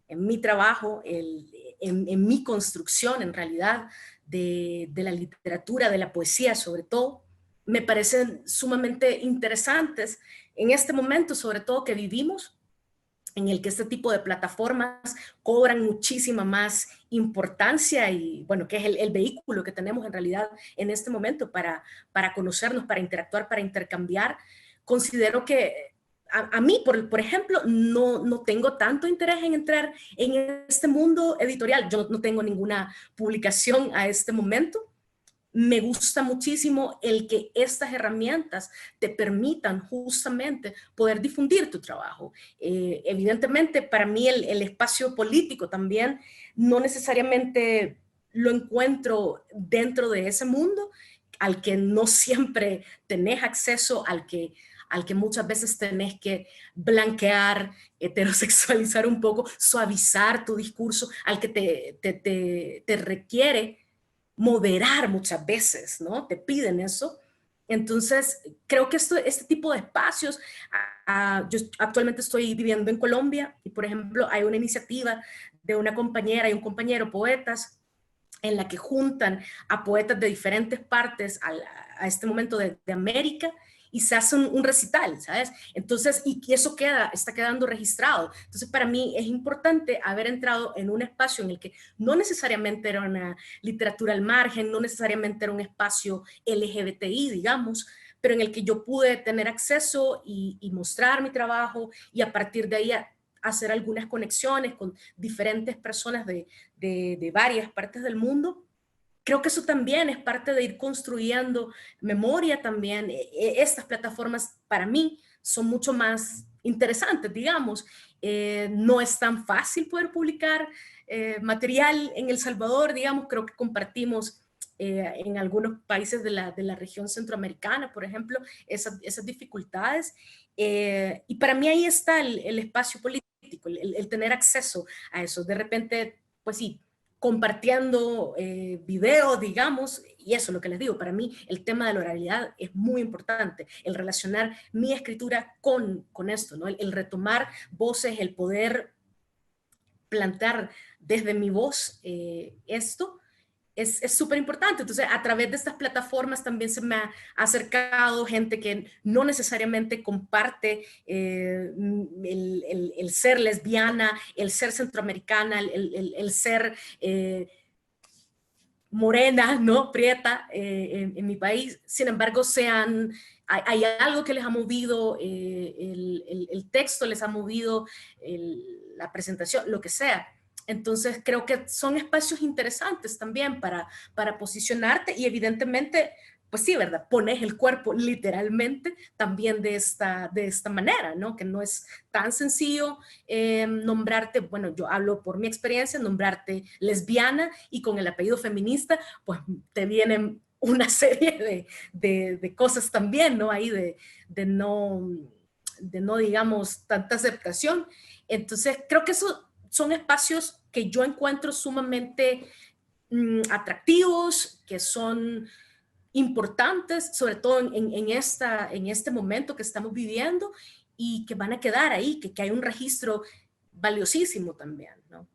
en mi trabajo, en mi construcción, en realidad, de la literatura, de la poesía sobre todo, me parecen sumamente interesantes en este momento, sobre todo que vivimos, en el que este tipo de plataformas cobran muchísima más importancia y, bueno, que es el vehículo que tenemos en realidad en este momento para conocernos, para interactuar, para intercambiar. Considero que a mí, por ejemplo, no tengo tanto interés en entrar en este mundo editorial. Yo no tengo ninguna publicación a este momento. Me gusta muchísimo el que estas herramientas te permitan justamente poder difundir tu trabajo. Evidentemente, para mí el espacio político también no necesariamente lo encuentro dentro de ese mundo, al que no siempre tenés acceso, al que muchas veces tenés que blanquear, heterosexualizar un poco, suavizar tu discurso, al que te requiere moderar muchas veces, ¿no? Te piden eso. Entonces, creo que este tipo de espacios, yo actualmente estoy viviendo en Colombia y, por ejemplo, hay una iniciativa de una compañera y un compañero poetas en la que juntan a poetas de diferentes partes a este momento de América y se hace un recital, ¿sabes? Entonces, y eso está quedando registrado. Entonces, para mí es importante haber entrado en un espacio en el que no necesariamente era una literatura al margen, no necesariamente era un espacio LGBTI, digamos, pero en el que yo pude tener acceso y mostrar mi trabajo y a partir de ahí hacer algunas conexiones con diferentes personas de varias partes del mundo. Creo que eso también es parte de ir construyendo memoria también. Estas plataformas para mí son mucho más interesantes, digamos. No es tan fácil poder publicar material en El Salvador, digamos. Creo que compartimos en algunos países de la región centroamericana, por ejemplo, esas dificultades. Y para mí ahí está el espacio político, el tener acceso a eso. De repente, pues sí, compartiendo videos, digamos, y eso es lo que les digo, para mí el tema de la oralidad es muy importante, el relacionar mi escritura con esto, ¿no? El retomar voces, el poder plantear desde mi voz esto, es súper importante. Entonces, a través de estas plataformas también se me ha acercado gente que no necesariamente comparte el ser lesbiana, el ser centroamericana, el ser morena, ¿no? Prieta en mi país. Sin embargo, hay algo que les ha movido, el texto les ha movido, la presentación, lo que sea. Entonces creo que son espacios interesantes también para posicionarte y evidentemente, pues sí, ¿verdad? Pones el cuerpo literalmente también de esta manera, ¿no? Que no es tan sencillo nombrarte, bueno, yo hablo por mi experiencia, nombrarte lesbiana y con el apellido feminista, pues te vienen una serie de cosas también, ¿no? Ahí de no, digamos, tanta aceptación. Entonces creo que eso son espacios que yo encuentro sumamente atractivos, que son importantes, sobre todo en este momento que estamos viviendo y que van a quedar ahí, que hay un registro valiosísimo también, ¿no?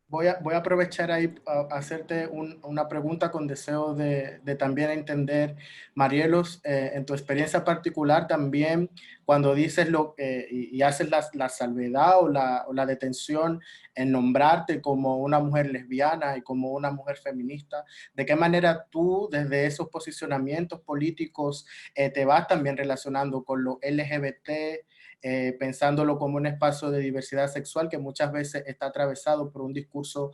Voy a aprovechar ahí a hacerte una pregunta con deseo de también entender, Marielos, en tu experiencia particular también, cuando dices y haces la salvedad o la detención en nombrarte como una mujer lesbiana y como una mujer feminista, ¿de qué manera tú desde esos posicionamientos políticos te vas también relacionando con lo LGBT pensándolo como un espacio de diversidad sexual que muchas veces está atravesado por un discurso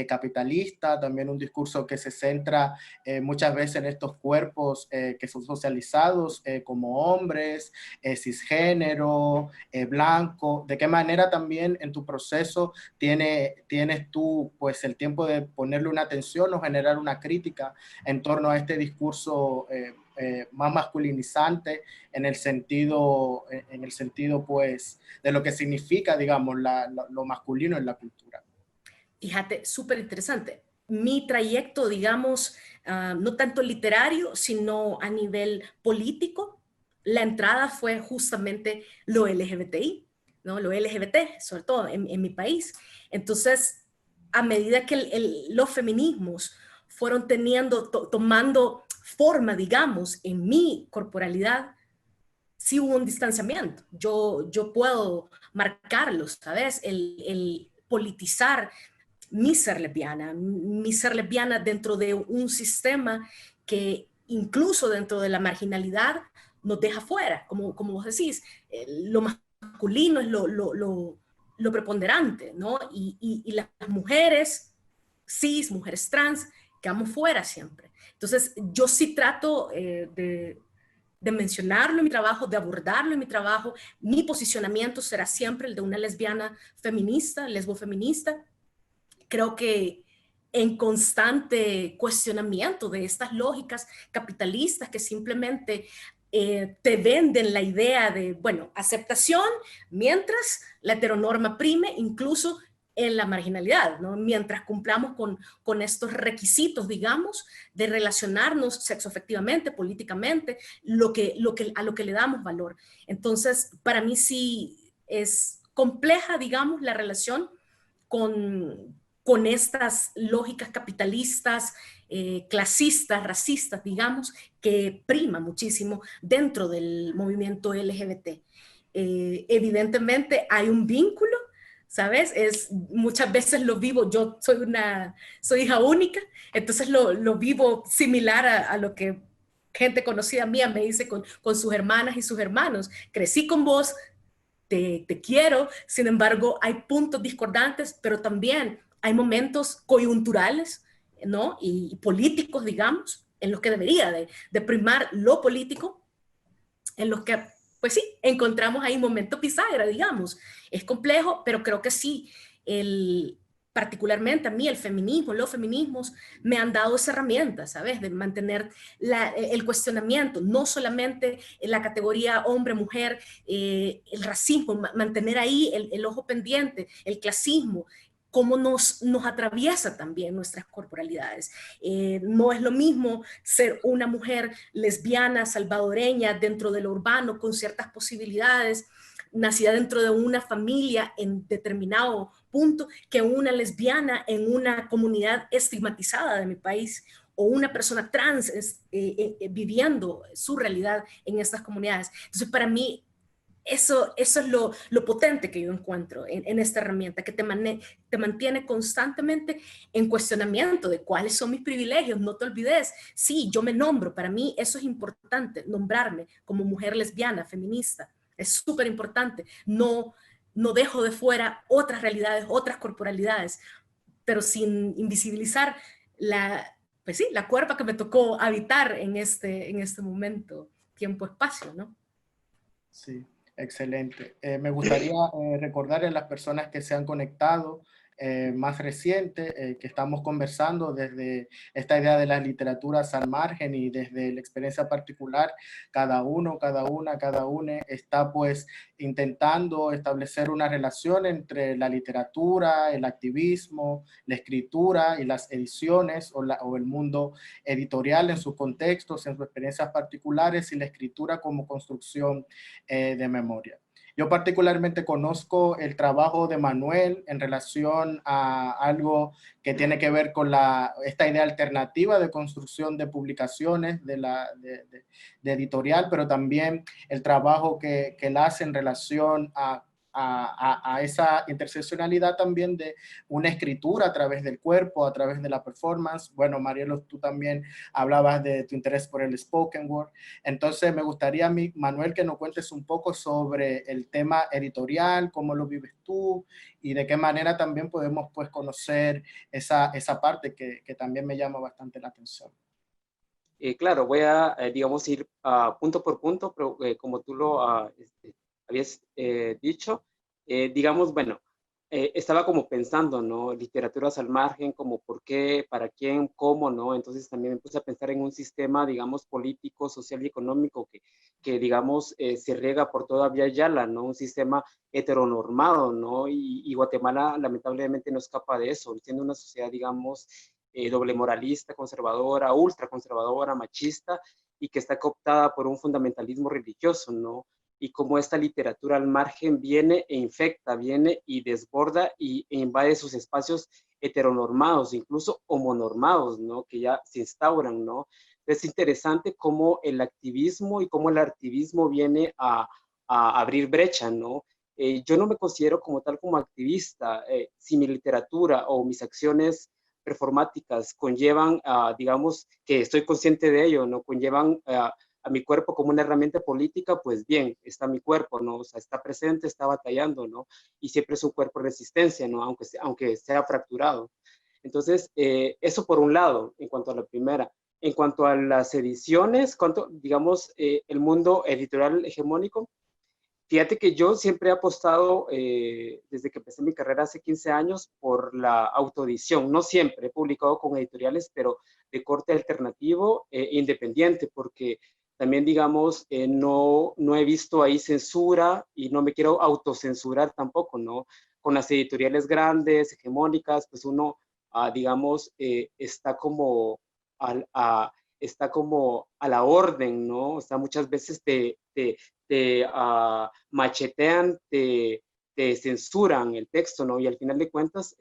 capitalista, también un discurso que se centra muchas veces en estos cuerpos que son socializados como hombres, cisgénero, blanco. ¿De qué manera también en tu proceso tienes tú pues el tiempo de ponerle una atención o generar una crítica en torno a este discurso más masculinizante en el sentido pues de lo que significa, digamos, lo masculino en la cultura? Fíjate, súper interesante. Mi trayecto, digamos, no tanto literario, sino a nivel político, la entrada fue justamente lo LGBTI, ¿no? Lo LGBT, sobre todo en mi país. Entonces, a medida que los feminismos fueron tomando forma, digamos, en mi corporalidad, sí hubo un distanciamiento. Yo puedo marcarlo, ¿sabes? El politizar mi ser lesbiana dentro de un sistema que incluso dentro de la marginalidad nos deja fuera, como vos decís, lo masculino es lo preponderante, ¿no? Y las mujeres cis, mujeres trans, quedamos fuera siempre. Entonces, yo sí trato de mencionarlo en mi trabajo, de abordarlo en mi trabajo. Mi posicionamiento será siempre el de una lesbiana feminista, lesbofeminista. Creo que en constante cuestionamiento de estas lógicas capitalistas que simplemente te venden la idea de, bueno, aceptación mientras la heteronorma prime, incluso en la marginalidad, ¿no? Mientras cumplamos con estos requisitos, digamos, de relacionarnos sexoafectivamente, políticamente, a lo que le damos valor. Entonces, para mí sí es compleja, digamos, la relación con estas lógicas capitalistas, clasistas, racistas, digamos, que prima muchísimo dentro del movimiento LGBT. Evidentemente hay un vínculo, ¿sabes? Muchas veces lo vivo, yo soy hija única, entonces lo vivo similar a lo que gente conocida mía me dice con sus hermanas y sus hermanos. Crecí con vos, te quiero, sin embargo, hay puntos discordantes, pero también hay momentos coyunturales, ¿no? Y políticos, digamos, en los que debería de primar lo político, en los que, pues sí, encontramos ahí momentos bisagra, digamos. Es complejo, pero creo que sí, particularmente a mí el feminismo, los feminismos me han dado esa herramienta, ¿sabes? De mantener el cuestionamiento, no solamente en la categoría hombre-mujer, el racismo, mantener ahí el ojo pendiente, el clasismo, cómo nos atraviesa también nuestras corporalidades. No es lo mismo ser una mujer lesbiana, salvadoreña, dentro de lo urbano, con ciertas posibilidades, nacida dentro de una familia en determinado punto, que una lesbiana en una comunidad estigmatizada de mi país, o una persona trans viviendo su realidad en estas comunidades. Entonces, para mí, eso es lo potente que yo encuentro en esta herramienta, que te mantiene constantemente en cuestionamiento de cuáles son mis privilegios. No te olvides, sí, yo me nombro, para mí eso es importante, nombrarme como mujer lesbiana, feminista, es súper importante. No dejo de fuera otras realidades, otras corporalidades, pero sin invisibilizar pues sí, la cuerpa que me tocó habitar en este momento, tiempo-espacio, ¿no? Sí. Excelente. Me gustaría recordarle a las personas que se han conectado más reciente, que estamos conversando desde esta idea de las literaturas al margen y desde la experiencia particular, cada uno está pues intentando establecer una relación entre la literatura, el activismo, la escritura y las ediciones o el mundo editorial en sus contextos, en sus experiencias particulares, y la escritura como construcción de memoria. Yo particularmente conozco el trabajo de Manuel en relación a algo que tiene que ver con esta idea alternativa de construcción de publicaciones de editorial, pero también el trabajo que él hace en relación a a esa interseccionalidad también de una escritura a través del cuerpo, a través de la performance. Bueno, Marielo, tú también hablabas de tu interés por el spoken word. Entonces me gustaría, Manuel, que nos cuentes un poco sobre el tema editorial, cómo lo vives tú y de qué manera también podemos pues conocer esa parte que también me llama bastante la atención. Claro, voy a, digamos, ir punto por punto, pero como tú lo habías dicho, digamos, bueno, estaba como pensando, ¿no? Literaturas al margen, como por qué, para quién, cómo, ¿no? Entonces también me puse a pensar en un sistema, digamos, político, social y económico que digamos, se riega por toda Vía Yala, ¿no? Un sistema heteronormado, ¿no? Y Guatemala lamentablemente no escapa de eso, siendo una sociedad, digamos, doble moralista, conservadora, ultraconservadora, machista, y que está cooptada por un fundamentalismo religioso, ¿no? Y cómo esta literatura al margen viene e infecta, viene y desborda e invade sus espacios heteronormados, incluso homonormados, ¿no? Que ya se instauran, ¿no? Es interesante cómo el activismo y cómo el activismo viene a abrir brecha, ¿no? Yo no me considero como tal como activista, si mi literatura o mis acciones performáticas conllevan, digamos, que estoy consciente de ello, ¿no? Conllevan a mi cuerpo como una herramienta política, pues bien, está mi cuerpo, ¿no? O sea, está presente, está batallando, ¿no? Y siempre es un cuerpo de resistencia, ¿no? Aunque sea fracturado. Entonces, eso por un lado, en cuanto a la primera. En cuanto a las ediciones, digamos, el mundo editorial hegemónico, fíjate que yo siempre he apostado, desde que empecé mi carrera hace 15 años, por la autoedición. No siempre he publicado con editoriales, pero de corte alternativo e independiente, porque también, digamos, no he visto ahí censura y no me quiero autocensurar tampoco, ¿no? Con las editoriales grandes, hegemónicas, pues uno, digamos, está como está como a la orden, ¿no? O sea, muchas veces te machetean, te censuran el texto, ¿no? Y al final de cuentas,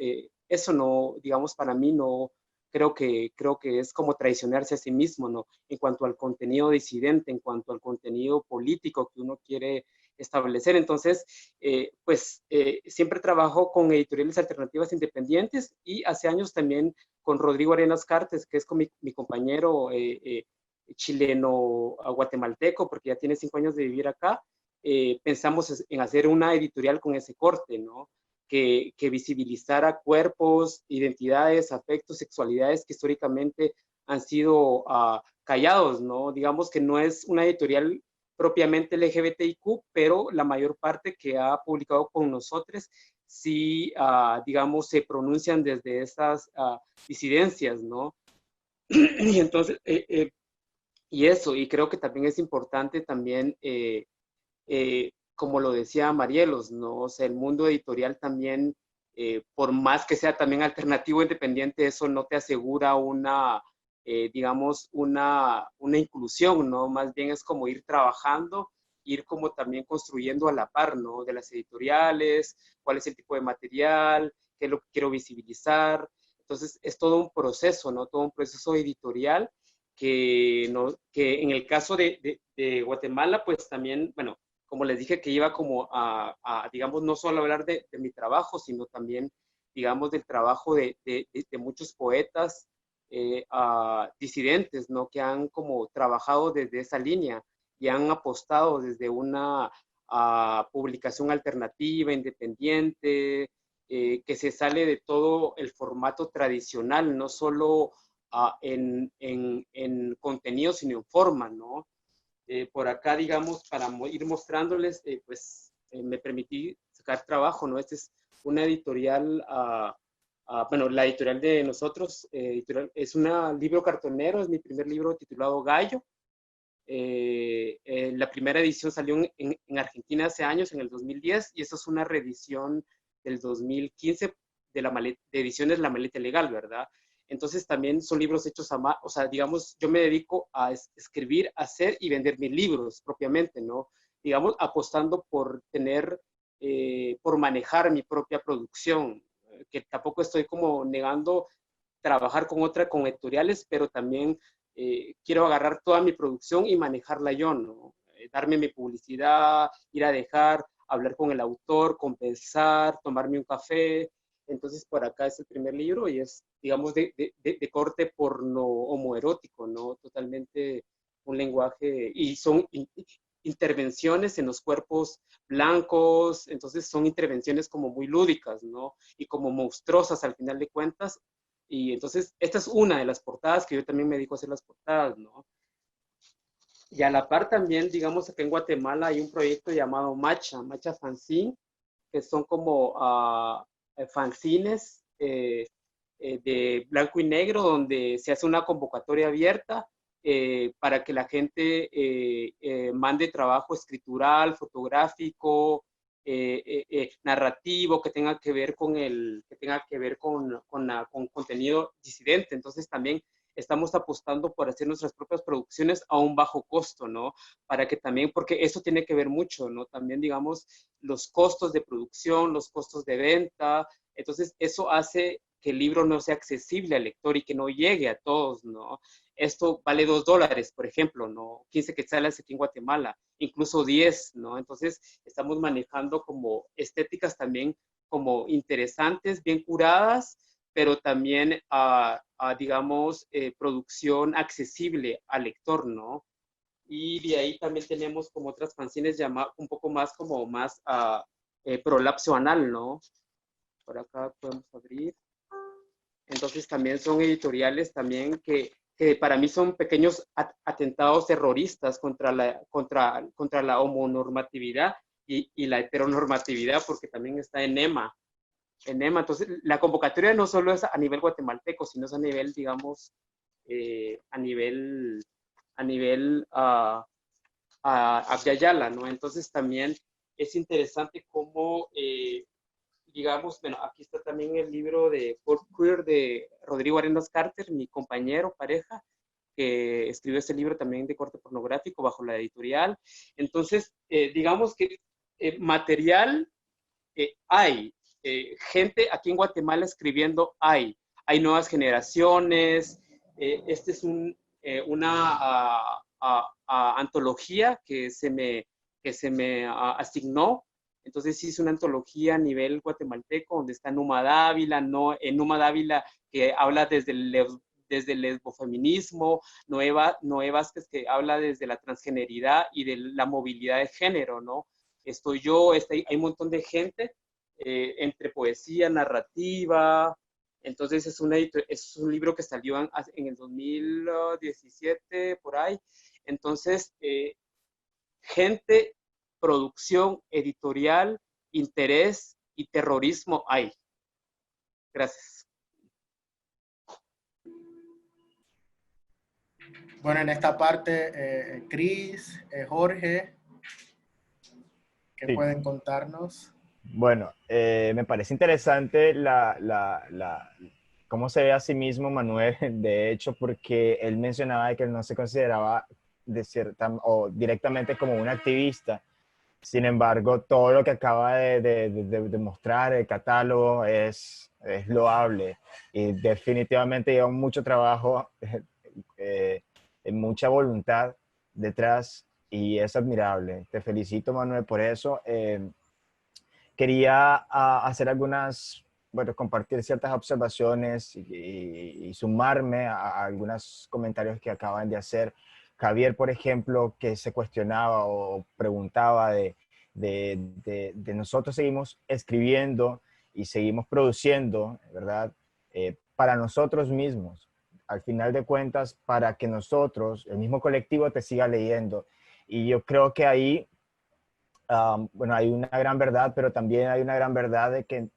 eso no, digamos, para mí no, creo que es como traicionarse a sí mismo, ¿no? En cuanto al contenido disidente, en cuanto al contenido político que uno quiere establecer. Entonces, siempre trabajo con editoriales alternativas independientes y hace años también con Rodrigo Arenas Cartes, que es con mi compañero chileno guatemalteco, porque ya tiene 5 años de vivir acá, pensamos en hacer una editorial con ese corte, ¿no? Que visibilizara cuerpos, identidades, afectos, sexualidades que históricamente han sido callados, ¿no? Digamos que no es una editorial propiamente LGBTIQ, pero la mayor parte que ha publicado con nosotros sí, digamos, se pronuncian desde estas disidencias, ¿no? Y entonces, y eso, y creo que también es importante también, como lo decía Marielos, ¿no? O sea, el mundo editorial también, por más que sea también alternativo, independiente, eso no te asegura digamos, una inclusión, ¿no? Más bien es como ir trabajando, ir como también construyendo a la par, ¿no? De las editoriales, cuál es el tipo de material, qué es lo que quiero visibilizar. Entonces, es todo un proceso, ¿no? Todo un proceso editorial que en el caso de Guatemala, pues también, bueno, como les dije, que iba como digamos, no solo hablar de mi trabajo, sino también, digamos, del trabajo de muchos poetas disidentes, ¿no? Que han como trabajado desde esa línea y han apostado desde una publicación alternativa, independiente, que se sale de todo el formato tradicional, no solo en contenido, sino en forma, ¿no? Por acá, digamos, para ir mostrándoles, me permití sacar trabajo, ¿no? Esta es una editorial, bueno, la editorial de nosotros, es un libro cartonero, es mi primer libro titulado Gallo. La primera edición salió en Argentina hace años, en el 2010, y esta es una reedición del 2015 de ediciones La Maleta Legal, ¿verdad? Entonces también son libros hechos o sea, digamos, yo me dedico a escribir, hacer y vender mis libros propiamente, ¿no? Digamos, apostando por por manejar mi propia producción, que tampoco estoy como negando trabajar con editoriales, pero también quiero agarrar toda mi producción y manejarla yo, ¿no? Darme mi publicidad, ir a dejar hablar con el autor, conversar, tomarme un café. Entonces, por acá es el primer libro y es, digamos, de corte porno homoerótico, ¿no? Totalmente un lenguaje, y son intervenciones en los cuerpos blancos, entonces son intervenciones como muy lúdicas, ¿no? Y como monstruosas al final de cuentas. Y entonces, esta es una de las portadas que yo también me dedico a hacer las portadas, ¿no? Y a la par también, digamos, acá en Guatemala hay un proyecto llamado Macha Fanzine, que son como fanzines de blanco y negro, donde se hace una convocatoria abierta para que la gente mande trabajo escritural, fotográfico, narrativo, que tenga que ver con contenido disidente. Entonces también estamos apostando por hacer nuestras propias producciones a un bajo costo, ¿no? Para que también, porque eso tiene que ver mucho, ¿no? También, digamos, los costos de producción, los costos de venta. Entonces, eso hace que el libro no sea accesible al lector y que no llegue a todos, ¿no? Esto vale $2, por ejemplo, ¿no? 15 quetzales aquí en Guatemala, incluso 10, ¿no? Entonces, estamos manejando como estéticas también como interesantes, bien curadas, pero también, digamos, producción accesible al lector, ¿no? Y de ahí también tenemos como otras fanzines llamadas un poco más como más prolapso anal, ¿no? Por acá podemos abrir. Entonces también son editoriales también que para mí son pequeños atentados terroristas contra la homonormatividad y la heteronormatividad, porque también está en EMA. Entonces, la convocatoria no solo es a nivel guatemalteco, sino es a nivel, digamos, a nivel Abya-Yala, ¿no? Entonces, también es interesante cómo, digamos, bueno, aquí está también el libro de Pop Queer de Rodrigo Arenas Carter, mi compañero, pareja, que escribió este libro también de corte pornográfico bajo la editorial. Entonces, digamos que material hay. Gente aquí en Guatemala escribiendo hay nuevas generaciones. Este es una antología que se me asignó. Entonces hice una antología a nivel guatemalteco donde está Numa Dávila, Numa Dávila, que habla desde el lesbofeminismo, Noé Vázquez, que habla desde la transgeneridad y de la movilidad de género, ¿no? Estoy yo, hay un montón de gente entre poesía, narrativa. Entonces es un libro que salió en el 2017, por ahí. Entonces, gente, producción, editorial, interés y terrorismo hay. Gracias. Bueno, en esta parte, Cris, Jorge, ¿qué Sí. pueden contarnos? Bueno, me parece interesante cómo se ve a sí mismo Manuel, de hecho, porque él mencionaba que él no se consideraba o directamente como un activista. Sin embargo, todo lo que acaba de mostrar el catálogo es loable y definitivamente lleva mucho trabajo, mucha voluntad detrás y es admirable. Te felicito, Manuel, por eso. Quería hacer compartir ciertas observaciones y sumarme a algunos comentarios que acaban de hacer. Javier, por ejemplo, que se cuestionaba o preguntaba de nosotros seguimos escribiendo y seguimos produciendo, ¿verdad? Para nosotros mismos, al final de cuentas, para que nosotros, el mismo colectivo, te siga leyendo. Y yo creo que ahí hay una gran verdad, pero también hay una gran verdad de que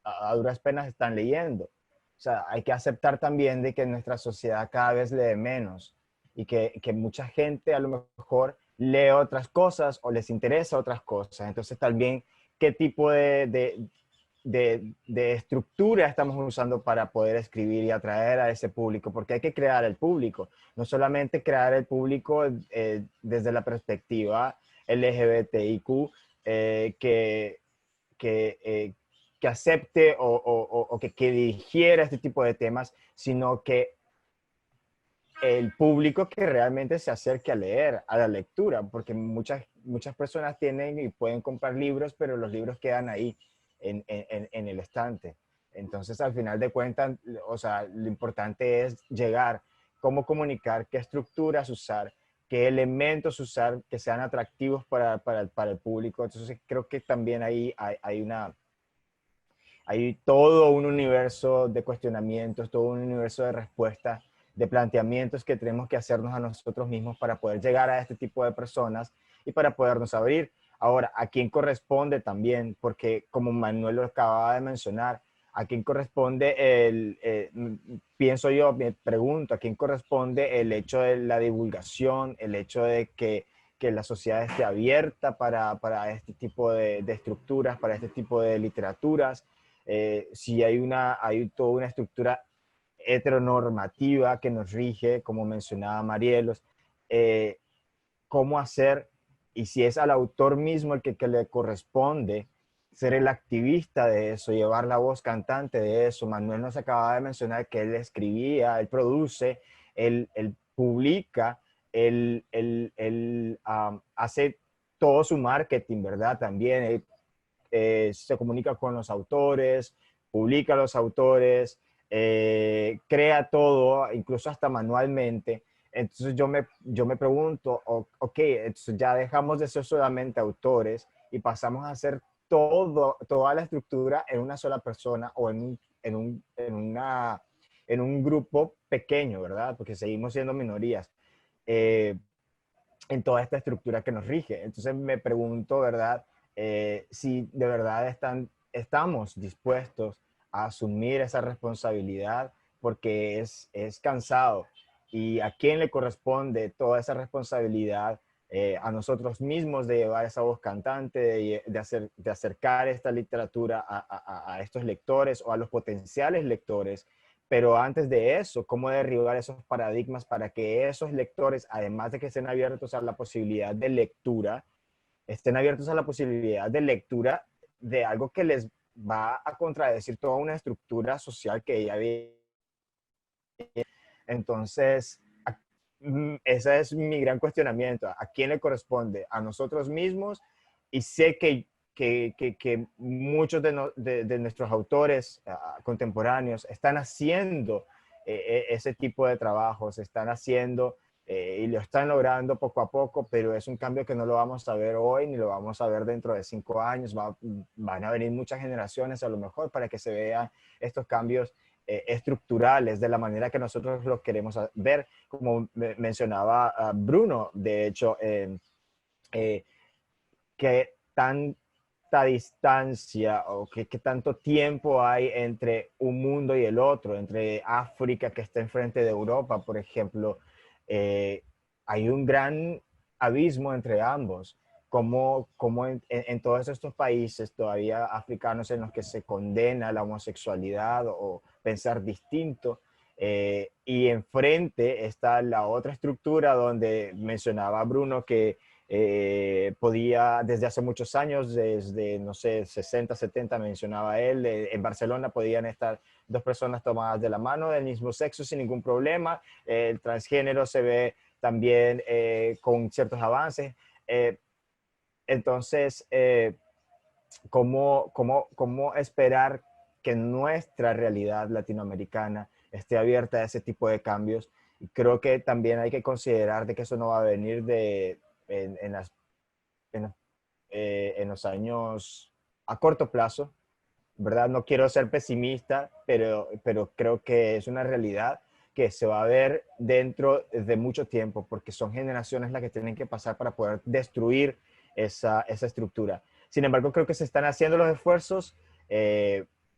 a duras penas están leyendo. O sea, hay que aceptar también de que nuestra sociedad cada vez lee menos y que mucha gente a lo mejor lee otras cosas o les interesa otras cosas. Entonces también, ¿qué tipo de estructura estamos usando para poder escribir y atraer a ese público? Porque hay que crear el público, no solamente crear el público desde la perspectiva LGBTIQ, que acepte o que digiera este tipo de temas, sino que el público que realmente se acerque a leer, a la lectura, porque muchas personas tienen y pueden comprar libros, pero los libros quedan ahí en el estante. Entonces, al final de cuentas, o sea, lo importante es llegar, cómo comunicar, qué estructuras usar, qué elementos usar que sean atractivos para el público. Entonces, creo que también ahí hay todo un universo de cuestionamientos, todo un universo de respuestas, de planteamientos que tenemos que hacernos a nosotros mismos para poder llegar a este tipo de personas y para podernos abrir. Ahora, ¿a quién corresponde también? Porque como Manuel lo acababa de mencionar, ¿a quién corresponde pienso yo, me pregunto, ¿a quién corresponde el hecho de la divulgación, el hecho de que la sociedad esté abierta para este tipo de estructuras, para este tipo de literaturas? Si hay toda una estructura heteronormativa que nos rige, como mencionaba Marielos, cómo hacer, y si es al autor mismo el que le corresponde ser el activista de eso, llevar la voz cantante de eso. Manuel nos acaba de mencionar que él escribía, él produce, él publica, él hace todo su marketing, ¿verdad? También se comunica con los autores, publica a los autores, crea todo, incluso hasta manualmente. Entonces yo me pregunto, ok, entonces ya dejamos de ser solamente autores y pasamos a hacer toda la estructura en una sola persona o en un grupo pequeño, ¿verdad? Porque seguimos siendo minorías en toda esta estructura que nos rige. Entonces me pregunto, ¿verdad? Si de verdad estamos dispuestos a asumir esa responsabilidad, porque es cansado. ¿Y a quién le corresponde toda esa responsabilidad? A nosotros mismos de llevar esa voz cantante, de acercar esta literatura a estos lectores o a los potenciales lectores. Pero antes de eso, ¿cómo derribar esos paradigmas para que esos lectores, además de que estén abiertos a la posibilidad de lectura, estén abiertos a la posibilidad de lectura de algo que les va a contradecir toda una estructura social que ya había? Entonces, ese es mi gran cuestionamiento. ¿A quién le corresponde? ¿A nosotros mismos? Y sé que muchos de nuestros autores contemporáneos están haciendo ese tipo de trabajos, están haciendo y lo están logrando poco a poco, pero es un cambio que no lo vamos a ver hoy ni lo vamos a ver dentro de 5 años. Van a venir muchas generaciones a lo mejor para que se vean estos cambios estructurales de la manera que nosotros los queremos ver, como mencionaba Bruno. De hecho, que tanta distancia o que tanto tiempo hay entre un mundo y el otro, entre África que está enfrente de Europa, por ejemplo. Hay un gran abismo entre ambos, como en todos estos países todavía africanos en los que se condena la homosexualidad o pensar distinto, y enfrente está la otra estructura donde mencionaba Bruno que podía desde hace muchos años, desde, no sé, 60, 70 mencionaba él, en Barcelona podían estar 2 personas tomadas de la mano del mismo sexo sin ningún problema. El transgénero se ve también con ciertos avances. Entonces, ¿cómo esperar que nuestra realidad latinoamericana esté abierta a ese tipo de cambios? Y creo que también hay que considerar de que eso no va a venir en los años a corto plazo, ¿verdad? No quiero ser pesimista, pero creo que es una realidad que se va a ver dentro de mucho tiempo, porque son generaciones las que tienen que pasar para poder destruir esa estructura. Sin embargo, creo que se están haciendo los esfuerzos.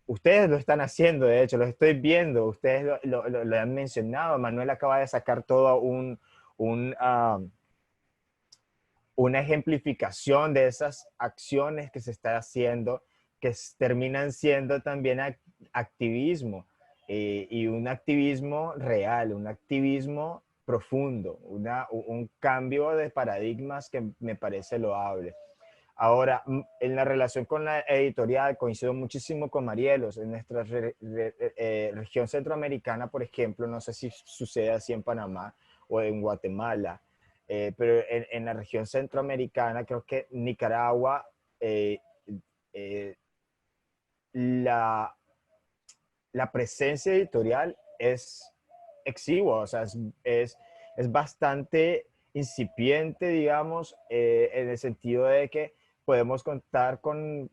Ustedes lo están haciendo, de hecho, los estoy viendo. Ustedes lo han mencionado. Manuel acaba de sacar todo una ejemplificación de esas acciones que se están haciendo, que terminan siendo también activismo, y un activismo real, un activismo profundo, un cambio de paradigmas que me parece loable. Ahora, en la relación con la editorial, coincido muchísimo con Marielos. En nuestra región centroamericana, por ejemplo, no sé si sucede así en Panamá o en Guatemala, pero en la región centroamericana, creo que Nicaragua, la presencia editorial es exigua, o sea, es bastante incipiente, digamos, en el sentido de que podemos contar con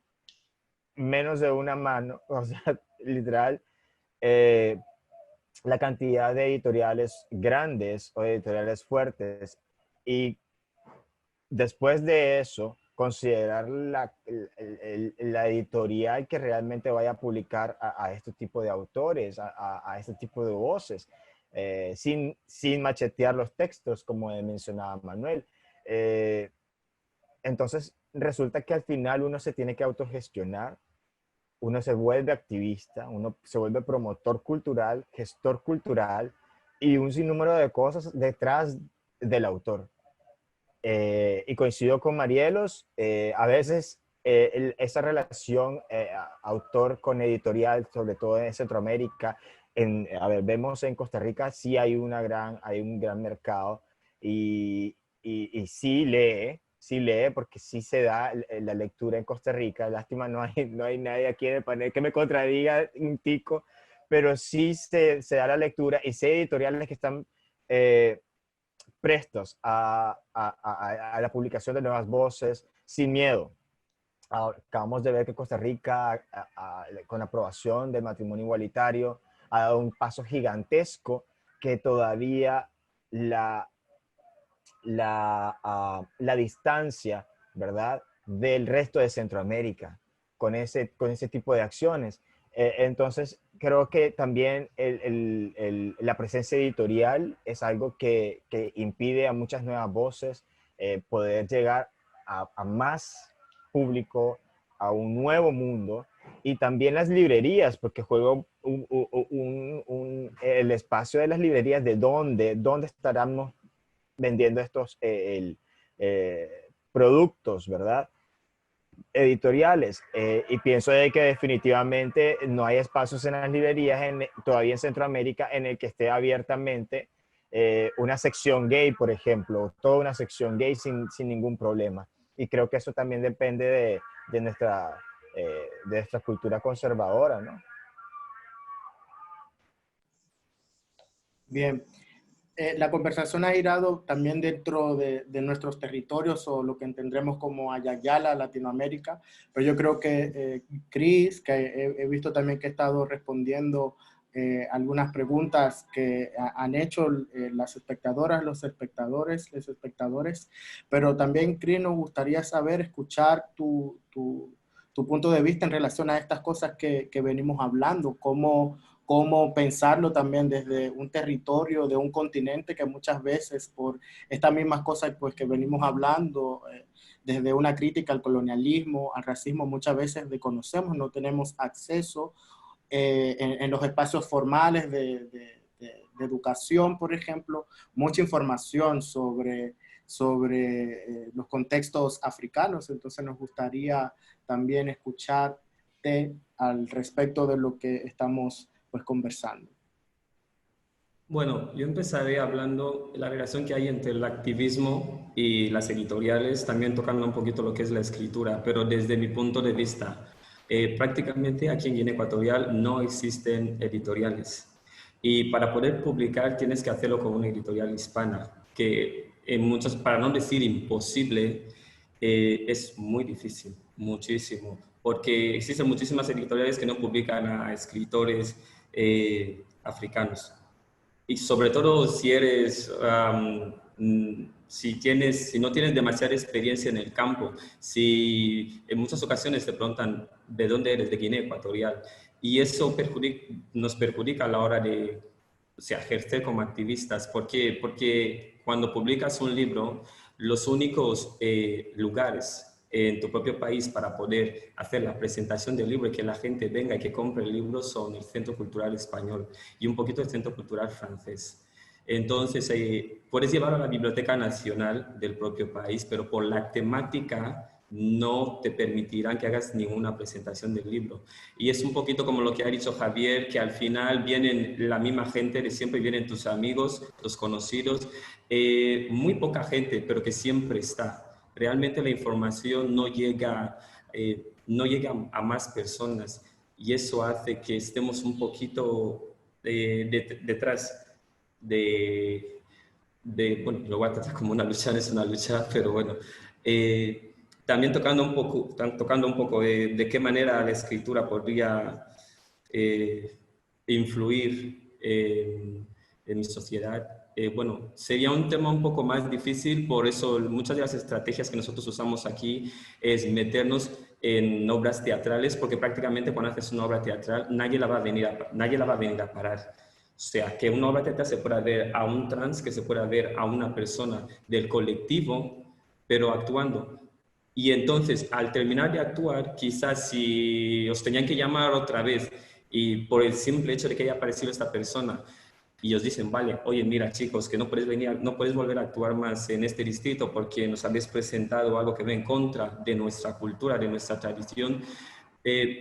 menos de una mano, o sea, literal, la cantidad de editoriales grandes o editoriales fuertes. Y después de eso, considerar la editorial que realmente vaya a publicar a este tipo de autores, a este tipo de voces, sin machetear los textos, como mencionaba Manuel. Entonces, resulta que al final uno se tiene que autogestionar, uno se vuelve activista, uno se vuelve promotor cultural, gestor cultural y un sinnúmero de cosas detrás del autor. Y coincido con Marielos, a veces esa relación autor con editorial, sobre todo en Centroamérica, vemos en Costa Rica sí hay un gran mercado y sí lee, porque sí se da la lectura en Costa Rica. Lástima, no hay nadie aquí en el panel que me contradiga un tico, pero sí se da la lectura y sé editoriales que están prestos a la publicación de nuevas voces sin miedo. Acabamos de ver que Costa Rica, con la aprobación del matrimonio igualitario, ha dado un paso gigantesco que todavía la distancia, ¿verdad?, del resto de Centroamérica con ese tipo de acciones. Entonces, creo que también la presencia editorial es algo que impide a muchas nuevas voces poder llegar a más público, a un nuevo mundo, y también las librerías, porque juega el espacio de las librerías, de dónde estaremos vendiendo estos productos, ¿verdad?, editoriales, y pienso de que definitivamente no hay espacios en las librerías todavía en Centroamérica en el que esté abiertamente una sección gay, por ejemplo, toda una sección gay sin ningún problema, y creo que eso también depende de nuestra cultura conservadora, ¿no? Bien. La conversación ha girado también dentro de nuestros territorios o lo que entendremos como Ayayala, Latinoamérica, pero yo creo que Chris, que he visto también que ha estado respondiendo algunas preguntas que han hecho las espectadoras, los espectadores, pero también, Chris, nos gustaría escuchar tu punto de vista en relación a estas cosas que venimos hablando, cómo pensarlo también desde un territorio, de un continente que muchas veces por estas mismas cosas pues, que venimos hablando, desde una crítica al colonialismo, al racismo, muchas veces desconocemos, no tenemos acceso en los espacios formales de educación, por ejemplo, mucha información sobre los contextos africanos. Entonces nos gustaría también escucharte al respecto de lo que estamos pues conversando. Bueno, yo empezaré hablando de la relación que hay entre el activismo y las editoriales, también tocando un poquito lo que es la escritura, pero desde mi punto de vista, prácticamente aquí en Guinea Ecuatorial no existen editoriales. Y para poder publicar tienes que hacerlo con una editorial hispana, que en muchos, para no decir imposible, es muy difícil, muchísimo, porque existen muchísimas editoriales que no publican a escritores africanos. Y sobre todo si eres, si no tienes demasiada experiencia en el campo, si en muchas ocasiones te preguntan de dónde eres, de Guinea Ecuatorial, y eso nos perjudica a la hora de, o sea, ejercer como activistas. ¿Por qué? Porque cuando publicas un libro, los únicos lugares en tu propio país para poder hacer la presentación del libro y que la gente venga y que compre el libro son el Centro Cultural Español y un poquito el Centro Cultural Francés. Entonces, puedes llevarlo a la Biblioteca Nacional del propio país, pero por la temática no te permitirán que hagas ninguna presentación del libro. Y es un poquito como lo que ha dicho Javier, que al final vienen la misma gente, de siempre vienen tus amigos, los conocidos, muy poca gente, pero que siempre está. Realmente la información no llega a más personas y eso hace que estemos un poquito detrás bueno, lo voy a tratar como una lucha, no es una lucha, pero bueno. También tocando un poco de qué manera la escritura podría influir en mi sociedad. Bueno, sería un tema un poco más difícil, por eso muchas de las estrategias que nosotros usamos aquí es meternos en obras teatrales, porque prácticamente cuando haces una obra teatral nadie la va a venir a parar. O sea, que una obra teatral se pueda ver a un trans, que se pueda ver a una persona del colectivo, pero actuando. Y entonces, al terminar de actuar, quizás si os tenían que llamar otra vez y por el simple hecho de que haya aparecido esta persona y os dicen, vale, oye, mira chicos, que no puedes volver a actuar más en este distrito porque nos habéis presentado algo que va en contra de nuestra cultura, de nuestra tradición,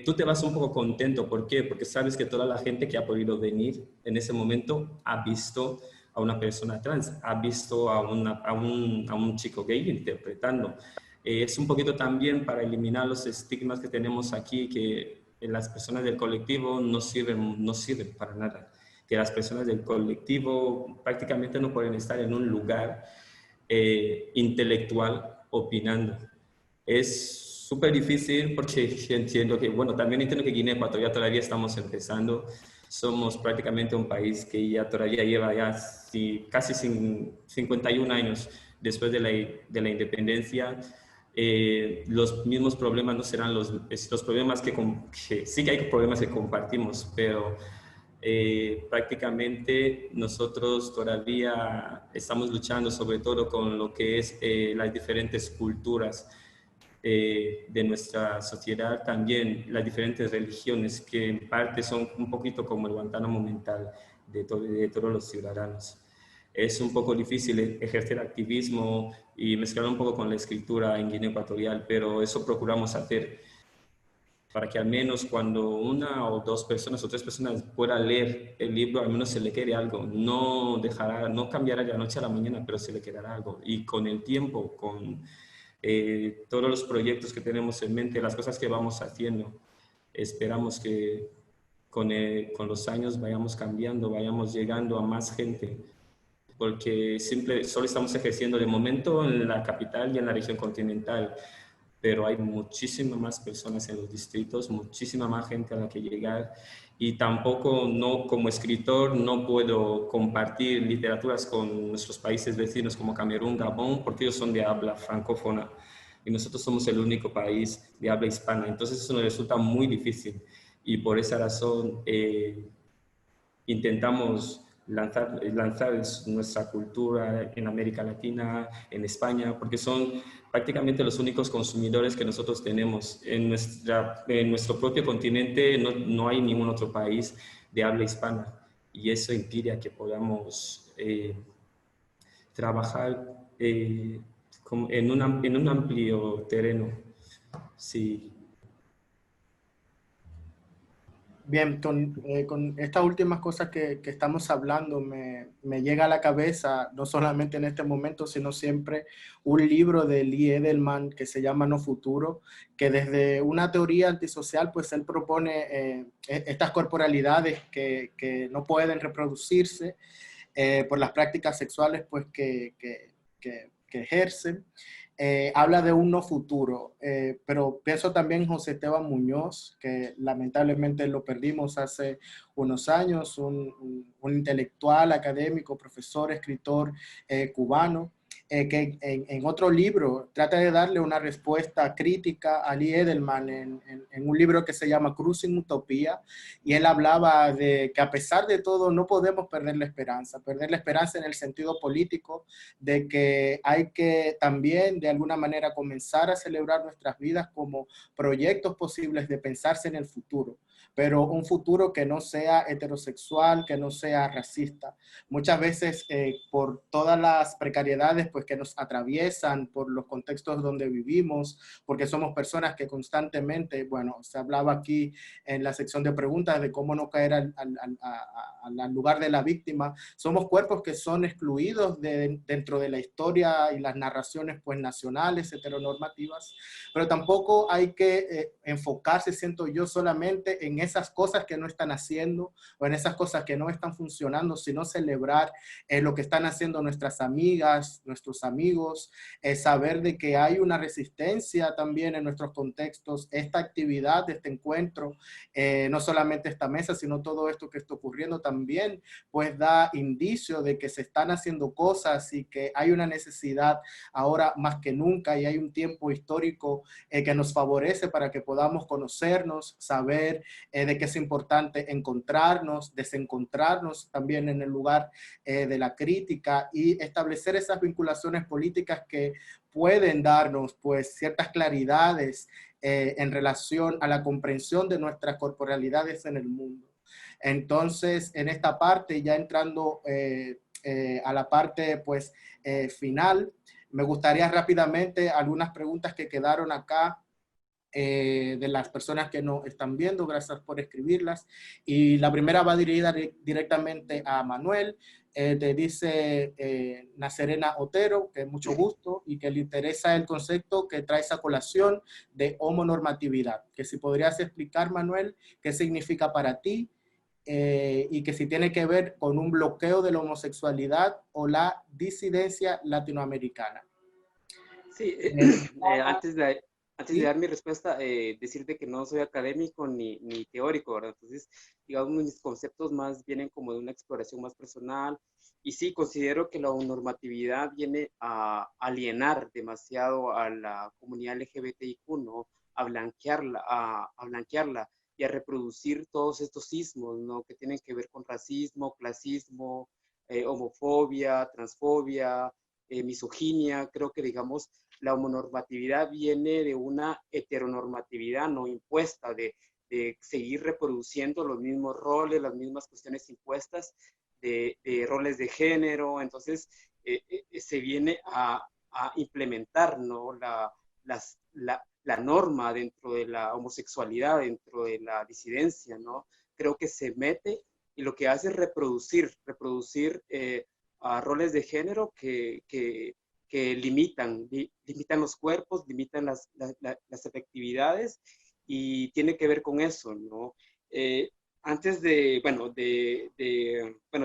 tú te vas un poco contento. ¿Por qué? Porque sabes que toda la gente que ha podido venir en ese momento ha visto a una persona trans, ha visto a un chico gay interpretando. Es un poquito también para eliminar los estigmas que tenemos aquí, que las personas del colectivo no sirven para nada, que las personas del colectivo prácticamente no pueden estar en un lugar intelectual opinando. Es súper difícil porque entiendo que, bueno, también entiendo que Guinea Ecuatorial todavía estamos empezando. Somos prácticamente un país que ya todavía lleva casi 51 años después de la independencia. Los mismos problemas no serán los problemas que sí que hay problemas que compartimos, pero prácticamente nosotros todavía estamos luchando sobre todo con lo que es las diferentes culturas de nuestra sociedad, también las diferentes religiones, que en parte son un poquito como el Guantánamo mental de todos los ciudadanos. Es un poco difícil ejercer activismo y mezclar un poco con la escritura en Guinea Ecuatorial, pero eso procuramos hacer para que al menos cuando una o dos personas o tres personas puedan leer el libro, al menos se le quede algo. No cambiará de la noche a la mañana, pero se le quedará algo. Y con el tiempo, con todos los proyectos que tenemos en mente, las cosas que vamos haciendo, esperamos que con los años vayamos cambiando, vayamos llegando a más gente, porque solo estamos ejerciendo de momento en la capital y en la región continental, pero hay muchísimas más personas en los distritos, muchísima más gente a la que llegar, y tampoco, como escritor, no puedo compartir literaturas con nuestros países vecinos como Camerún, Gabón, porque ellos son de habla francófona y nosotros somos el único país de habla hispana. Entonces eso nos resulta muy difícil y por esa razón intentamos lanzar nuestra cultura en América Latina, en España, porque son prácticamente los únicos consumidores que nosotros tenemos. En nuestro propio continente no hay ningún otro país de habla hispana y eso impide a que podamos trabajar en un amplio terreno. Sí. Bien, con estas últimas cosas que estamos hablando, me llega a la cabeza, no solamente en este momento, sino siempre, un libro de Lee Edelman que se llama No Futuro, que desde una teoría antisocial, pues él propone estas corporalidades que no pueden reproducirse por las prácticas sexuales pues, que ejercen. Habla de un no futuro, pero pienso también José Esteban Muñoz, que lamentablemente lo perdimos hace unos años, un intelectual, académico, profesor, escritor cubano, que en otro libro trata de darle una respuesta crítica a Lee Edelman en un libro que se llama Cruising Utopía, y él hablaba de que a pesar de todo no podemos perder la esperanza en el sentido político de que hay que también de alguna manera comenzar a celebrar nuestras vidas como proyectos posibles de pensarse en el futuro, pero un futuro que no sea heterosexual, que no sea racista. Muchas veces por todas las precariedades pues, que nos atraviesan, por los contextos donde vivimos, porque somos personas que constantemente, bueno, se hablaba aquí en la sección de preguntas de cómo no caer al lugar de la víctima, somos cuerpos que son excluidos dentro de la historia y las narraciones pues nacionales, heteronormativas, pero tampoco hay que enfocarse, siento yo, solamente en esas cosas que no están haciendo o en esas cosas que no están funcionando, sino celebrar lo que están haciendo nuestras amigas, nuestros amigos, saber de que hay una resistencia también en nuestros contextos, esta actividad, este encuentro, no solamente esta mesa, sino todo esto que está ocurriendo también, pues da indicio de que se están haciendo cosas y que hay una necesidad ahora más que nunca y hay un tiempo histórico que nos favorece para que podamos conocernos, saber de que es importante encontrarnos, desencontrarnos también en el lugar de la crítica y establecer esas vinculaciones políticas que pueden darnos pues ciertas claridades en relación a la comprensión de nuestras corporalidades en el mundo. Entonces, en esta parte, ya entrando a la parte pues final, me gustaría rápidamente algunas preguntas que quedaron acá de las personas que nos están viendo, gracias por escribirlas. Y la primera va dirigida directamente a Manuel. Te dice Nazarena Otero, que mucho gusto y que le interesa el concepto que trae esa colación de homonormatividad. Que si podrías explicar, Manuel, qué significa para ti y que si tiene que ver con un bloqueo de la homosexualidad o la disidencia latinoamericana. Sí, antes de dar mi respuesta, decirte que no soy académico ni teórico, ¿verdad? Entonces, digamos, mis conceptos más vienen como de una exploración más personal. Y sí, considero que la normatividad viene a alienar demasiado a la comunidad LGBTIQ, ¿no? A blanquearla y a reproducir todos estos sismos, ¿no? Que tienen que ver con racismo, clasismo, homofobia, transfobia, misoginia. Creo que, digamos, la homonormatividad viene de una heteronormatividad no impuesta, de seguir reproduciendo los mismos roles, las mismas cuestiones impuestas, de roles de género. Entonces, se viene a implementar, ¿no? la norma dentro de la homosexualidad, dentro de la disidencia, ¿no? Creo que se mete y lo que hace es reproducir a roles de género que limitan los cuerpos, limitan las afectividades y tiene que ver con eso, ¿no? Antes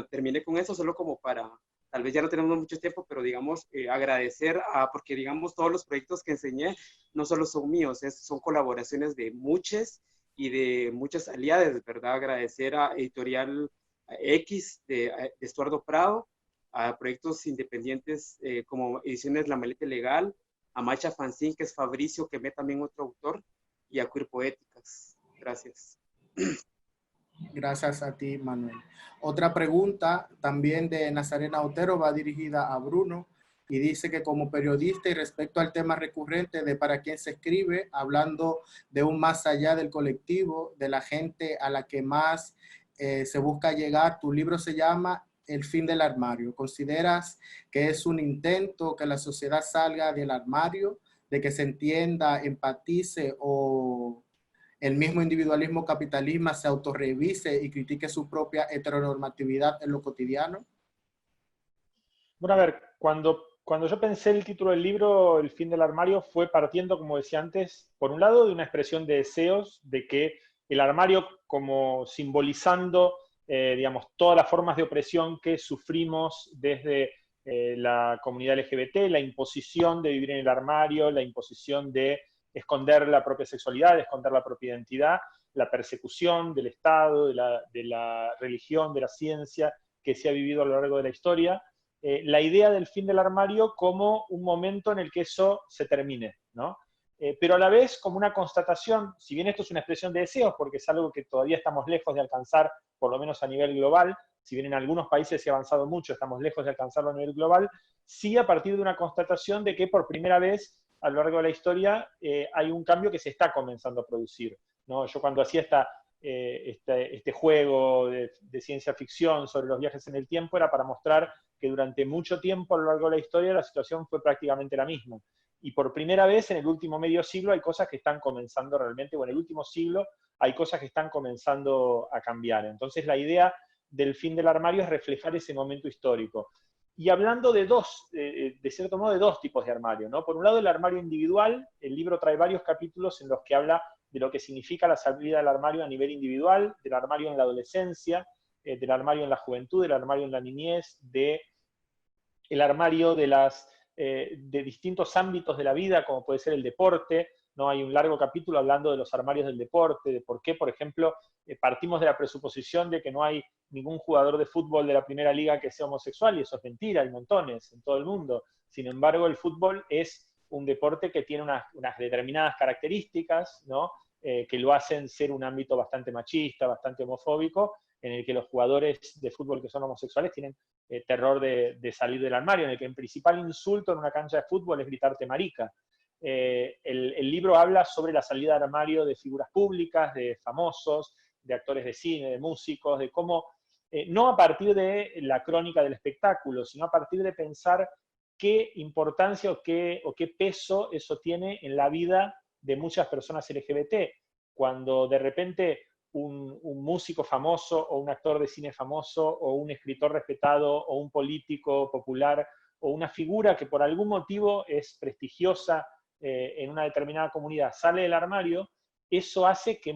terminé con eso solo como para, tal vez ya no tenemos mucho tiempo, pero digamos, agradecer porque digamos todos los proyectos que enseñé no solo son míos, son colaboraciones de muchos y de muchas aliadas, ¿verdad? Agradecer a Editorial X de Estuardo Prado, a proyectos independientes como Ediciones La Maleta Legal, a Macha Fanzine, que es Fabricio, que me también otro autor, y a Queer Poéticas. Gracias. Gracias a ti, Manuel. Otra pregunta también de Nazarena Otero va dirigida a Bruno y dice que como periodista y respecto al tema recurrente de para quién se escribe, hablando de un más allá del colectivo, de la gente a la que más se busca llegar, tu libro se llama El fin del armario. ¿Consideras que es un intento que la sociedad salga del armario, de que se entienda, empatice o el mismo individualismo capitalismo se autorrevise y critique su propia heteronormatividad en lo cotidiano? Bueno, a ver, cuando yo pensé el título del libro, El fin del armario, fue partiendo, como decía antes, por un lado de una expresión de deseos, de que el armario como simbolizando, digamos, todas las formas de opresión que sufrimos desde la comunidad LGBT, la imposición de vivir en el armario, la imposición de esconder la propia sexualidad, de esconder la propia identidad, la persecución del Estado, de la religión, de la ciencia que se ha vivido a lo largo de la historia. La idea del fin del armario como un momento en el que eso se termine, ¿no? Pero a la vez como una constatación, si bien esto es una expresión de deseos, porque es algo que todavía estamos lejos de alcanzar, por lo menos a nivel global, si bien en algunos países se ha avanzado mucho, estamos lejos de alcanzarlo a nivel global, sí a partir de una constatación de que por primera vez a lo largo de la historia hay un cambio que se está comenzando a producir, ¿no? Yo cuando hacía este juego de ciencia ficción sobre los viajes en el tiempo era para mostrar que durante mucho tiempo a lo largo de la historia la situación fue prácticamente la misma. Y por primera vez en el último medio siglo hay cosas que están comenzando realmente, o en el último siglo hay cosas que están comenzando a cambiar. Entonces la idea del fin del armario es reflejar ese momento histórico. Y hablando de cierto modo, de dos tipos de armario, ¿no? Por un lado, el armario individual. El libro trae varios capítulos en los que habla de lo que significa la salida del armario a nivel individual, del armario en la adolescencia, del armario en la juventud, del armario en la niñez, del armario de distintos ámbitos de la vida, como puede ser el deporte, ¿no? Hay un largo capítulo hablando de los armarios del deporte, de por qué, por ejemplo, partimos de la presuposición de que no hay ningún jugador de fútbol de la primera liga que sea homosexual, y eso es mentira, hay montones en todo el mundo. Sin embargo, el fútbol es un deporte que tiene unas determinadas características, ¿no? Que lo hacen ser un ámbito bastante machista, bastante homofóbico, en el que los jugadores de fútbol que son homosexuales tienen terror de salir del armario, en el que el principal insulto en una cancha de fútbol es gritarte marica. El libro habla sobre la salida del armario de figuras públicas, de famosos, de actores de cine, de músicos, de cómo, no a partir de la crónica del espectáculo, sino a partir de pensar qué importancia o qué peso eso tiene en la vida de muchas personas LGBT. Cuando de repente un músico famoso o un actor de cine famoso o un escritor respetado o un político popular o una figura que por algún motivo es prestigiosa en una determinada comunidad sale del armario, eso hace que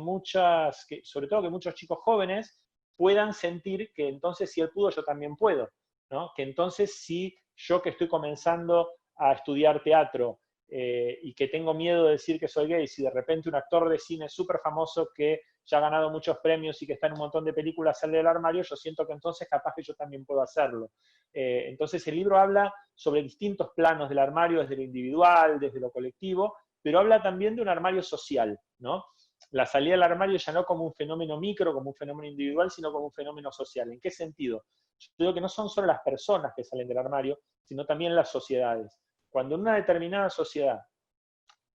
sobre todo que muchos chicos jóvenes puedan sentir que entonces si él pudo, yo también puedo, ¿no? Que entonces si yo que estoy comenzando a estudiar teatro y que tengo miedo de decir que soy gay, si de repente un actor de cine súper famoso que ya ha ganado muchos premios y que está en un montón de películas sale del armario, yo siento que entonces capaz que yo también puedo hacerlo. Entonces el libro habla sobre distintos planos del armario, desde lo individual, desde lo colectivo, pero habla también de un armario social, ¿no? La salida del armario ya no como un fenómeno micro, como un fenómeno individual, sino como un fenómeno social. ¿En qué sentido? Yo digo que no son solo las personas que salen del armario, sino también las sociedades. Cuando en una determinada sociedad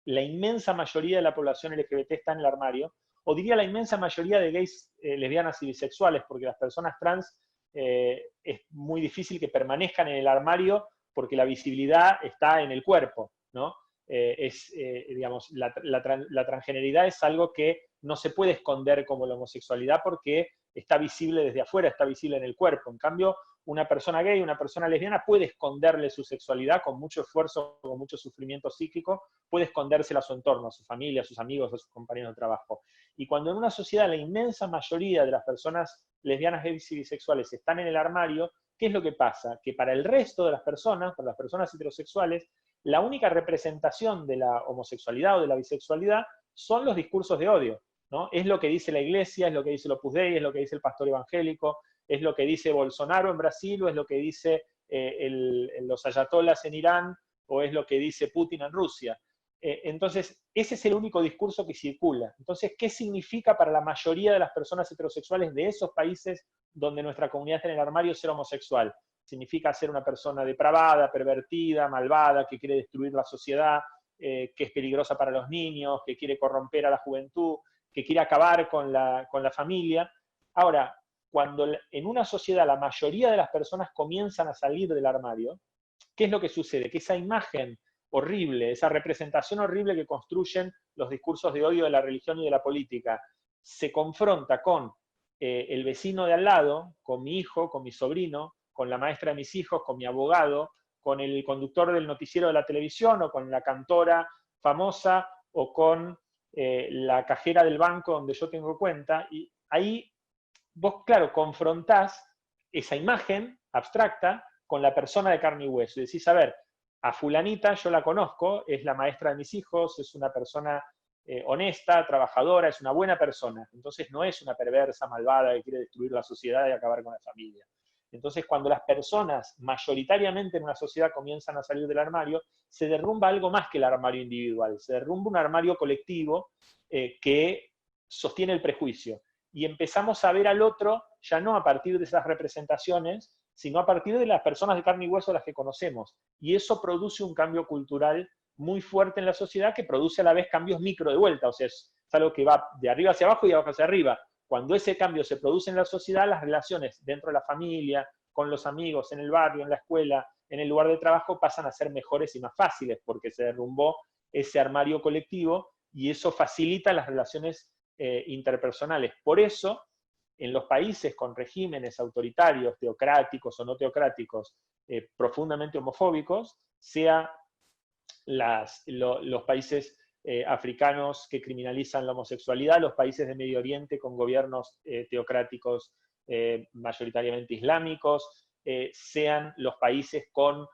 la inmensa mayoría de la población LGBT está en el armario, o diría la inmensa mayoría de gays, lesbianas y bisexuales, porque las personas trans es muy difícil que permanezcan en el armario porque la visibilidad está en el cuerpo, ¿no? Digamos, la transgeneridad es algo que no se puede esconder como la homosexualidad porque está visible desde afuera, está visible en el cuerpo. En cambio, una persona gay, una persona lesbiana puede esconderle su sexualidad con mucho esfuerzo, con mucho sufrimiento psíquico, puede escondérsela a su entorno, a su familia, a sus amigos, a sus compañeros de trabajo. Y cuando en una sociedad la inmensa mayoría de las personas lesbianas, gays y bisexuales están en el armario, ¿qué es lo que pasa? Que para el resto de las personas, para las personas heterosexuales, la única representación de la homosexualidad o de la bisexualidad son los discursos de odio, ¿no? Es lo que dice la iglesia, es lo que dice el Opus Dei, es lo que dice el pastor evangélico, es lo que dice Bolsonaro en Brasil, o es lo que dice los ayatolas en Irán, o es lo que dice Putin en Rusia. Entonces, ese es el único discurso que circula. Entonces, ¿qué significa para la mayoría de las personas heterosexuales de esos países donde nuestra comunidad está en el armario ser homosexual? Significa ser una persona depravada, pervertida, malvada, que quiere destruir la sociedad, que es peligrosa para los niños, que quiere corromper a la juventud, que quiere acabar con la familia. Ahora, cuando en una sociedad la mayoría de las personas comienzan a salir del armario, ¿qué es lo que sucede? Que esa imagen horrible, esa representación horrible que construyen los discursos de odio de la religión y de la política, se confronta con el vecino de al lado, con mi hijo, con mi sobrino, con la maestra de mis hijos, con mi abogado, con el conductor del noticiero de la televisión, o con la cantora famosa, o con la cajera del banco donde yo tengo cuenta, y ahí vos, claro, confrontás esa imagen abstracta con la persona de carne y hueso, y decís, a ver, a fulanita yo la conozco, es la maestra de mis hijos, es una persona honesta, trabajadora, es una buena persona, entonces no es una perversa, malvada, que quiere destruir la sociedad y acabar con la familia. Entonces, cuando las personas mayoritariamente en una sociedad comienzan a salir del armario, se derrumba algo más que el armario individual, se derrumba un armario colectivo que sostiene el prejuicio. Y empezamos a ver al otro ya no a partir de esas representaciones, sino a partir de las personas de carne y hueso a las que conocemos. Y eso produce un cambio cultural muy fuerte en la sociedad que produce a la vez cambios micro de vuelta, o sea, es algo que va de arriba hacia abajo y de abajo hacia arriba. cuando ese cambio se produce en la sociedad, las relaciones dentro de la familia, con los amigos, en el barrio, en la escuela, en el lugar de trabajo, pasan a ser mejores y más fáciles, porque se derrumbó ese armario colectivo y eso facilita las relaciones interpersonales. Por eso, en los países con regímenes autoritarios, teocráticos o no teocráticos, profundamente homofóbicos, sea los países africanos que criminalizan la homosexualidad, los países de Medio Oriente con gobiernos teocráticos mayoritariamente islámicos, sean los países con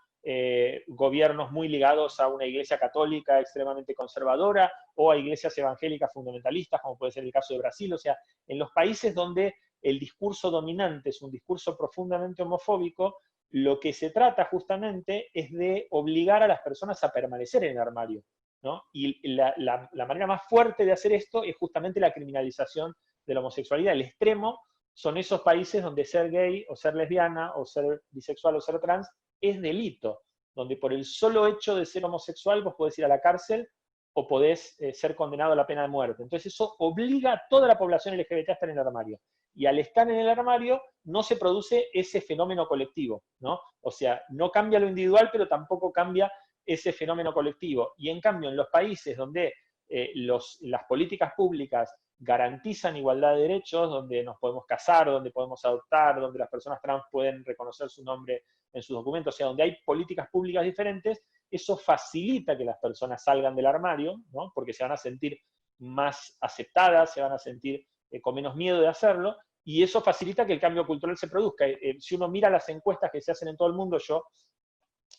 gobiernos muy ligados a una iglesia católica extremadamente conservadora o a iglesias evangélicas fundamentalistas, como puede ser el caso de Brasil. O sea, en los países donde el discurso dominante es un discurso profundamente homofóbico, lo que se trata justamente es de obligar a las personas a permanecer en el armario, ¿no? Y la manera más fuerte de hacer esto es justamente la criminalización de la homosexualidad. El extremo son esos países donde ser gay o ser lesbiana o ser bisexual o ser trans es delito, donde por el solo hecho de ser homosexual vos podés ir a la cárcel o podés ser condenado a la pena de muerte. Entonces eso obliga a toda la población LGBT a estar en el armario. Y al estar en el armario no se produce ese fenómeno colectivo, ¿no? O sea, no cambia lo individual, pero tampoco cambia ese fenómeno colectivo. Y en cambio, en los países donde las políticas públicas garantizan igualdad de derechos, donde nos podemos casar, donde podemos adoptar, donde las personas trans pueden reconocer su nombre en sus documentos, o sea, donde hay políticas públicas diferentes, eso facilita que las personas salgan del armario, ¿no? Porque se van a sentir más aceptadas, se van a sentir con menos miedo de hacerlo, y eso facilita que el cambio cultural se produzca. Si uno mira las encuestas que se hacen en todo el mundo, yo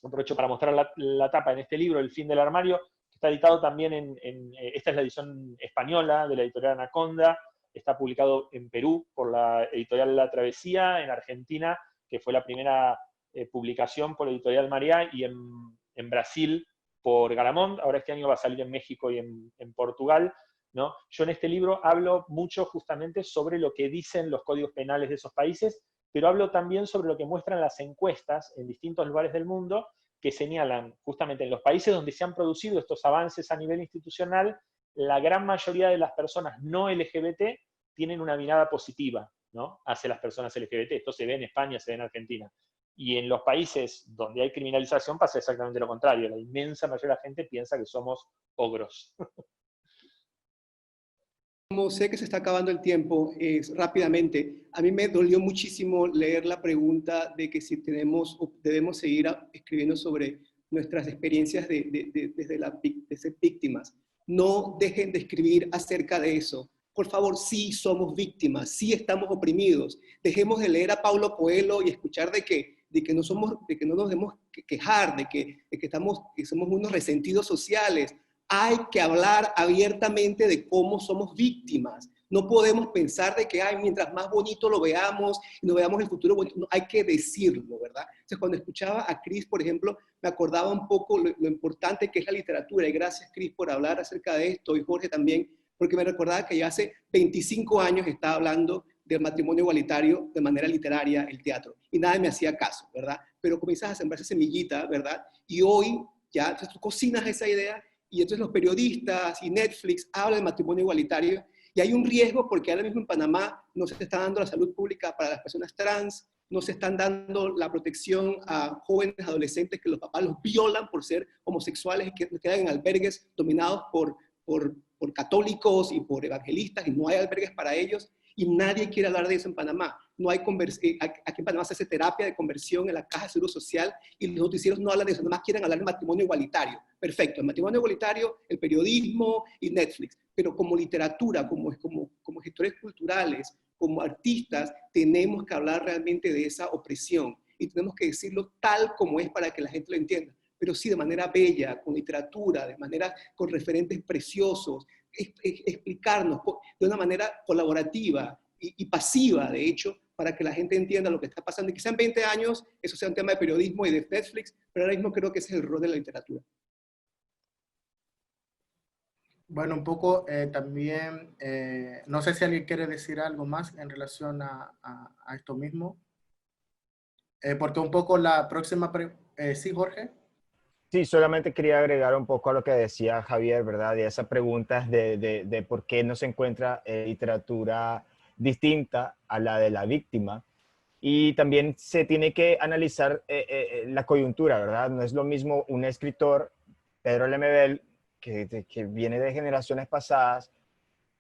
aprovecho para mostrar la tapa en este libro, El fin del armario, que está editado también esta es la edición española de la editorial Anaconda, está publicado en Perú por la editorial La Travesía, en Argentina, que fue la primera publicación por la editorial Mariá, y en Brasil por Garamond. Ahora este año va a salir en México y en Portugal, ¿no? Yo en este libro hablo mucho justamente sobre lo que dicen los códigos penales de esos países, pero hablo también sobre lo que muestran las encuestas en distintos lugares del mundo, que señalan justamente en los países donde se han producido estos avances a nivel institucional, la gran mayoría de las personas no LGBT tienen una mirada positiva, ¿no?, hacia las personas LGBT. Esto se ve en España, se ve en Argentina. Y en los países donde hay criminalización pasa exactamente lo contrario. La inmensa mayoría de la gente piensa que somos ogros. Como sé que se está acabando el tiempo, rápidamente, a mí me dolió muchísimo leer la pregunta de que si tenemos o debemos seguir escribiendo sobre nuestras experiencias de ser víctimas. No dejen de escribir acerca de eso. Por favor, sí somos víctimas, sí estamos oprimidos. Dejemos de leer a Paulo Coelho y escuchar de que no nos debemos quejar, de que somos unos resentidos sociales. Hay que hablar abiertamente de cómo somos víctimas. No podemos pensar de que mientras más bonito lo veamos y nos veamos el futuro bonito, no, hay que decirlo, ¿verdad? Entonces, cuando escuchaba a Cris, por ejemplo, me acordaba un poco lo importante que es la literatura, y gracias, Cris, por hablar acerca de esto, y Jorge también, porque me recordaba que ya hace 25 años estaba hablando del matrimonio igualitario de manera literaria, el teatro, y nadie me hacía caso, ¿verdad? Pero comienzas a sembrar esa semillita, ¿verdad? Y hoy ya entonces, tú cocinas esa idea, y entonces los periodistas y Netflix hablan de matrimonio igualitario, y hay un riesgo porque ahora mismo en Panamá no se está dando la salud pública para las personas trans, no se están dando la protección a jóvenes adolescentes que los papás los violan por ser homosexuales y que quedan en albergues dominados por católicos y por evangelistas, y no hay albergues para ellos, y nadie quiere hablar de eso en Panamá. No hay aquí en Panamá se hace terapia de conversión en la Caja de Seguro Social, y los noticieros no hablan de eso, nada más quieren hablar de matrimonio igualitario. Perfecto, el matrimonio igualitario, el periodismo y Netflix, pero como literatura, como gestores culturales, como artistas, tenemos que hablar realmente de esa opresión, y tenemos que decirlo tal como es para que la gente lo entienda, pero sí de manera bella, con literatura, con referentes preciosos, explicarnos de una manera colaborativa y pasiva, de hecho, para que la gente entienda lo que está pasando. Y quizá en 20 años eso sea un tema de periodismo y de Netflix, pero ahora mismo creo que ese es el rol de la literatura. Bueno, un poco también, no sé si alguien quiere decir algo más en relación a esto mismo. Porque un poco la próxima... sí, Jorge. Sí, solamente quería agregar un poco a lo que decía Javier, ¿verdad? Y esa pregunta de por qué no se encuentra literatura distinta a la de la víctima. Y también se tiene que analizar la coyuntura, ¿verdad? No es lo mismo un escritor, Pedro Lemebel, que viene de generaciones pasadas,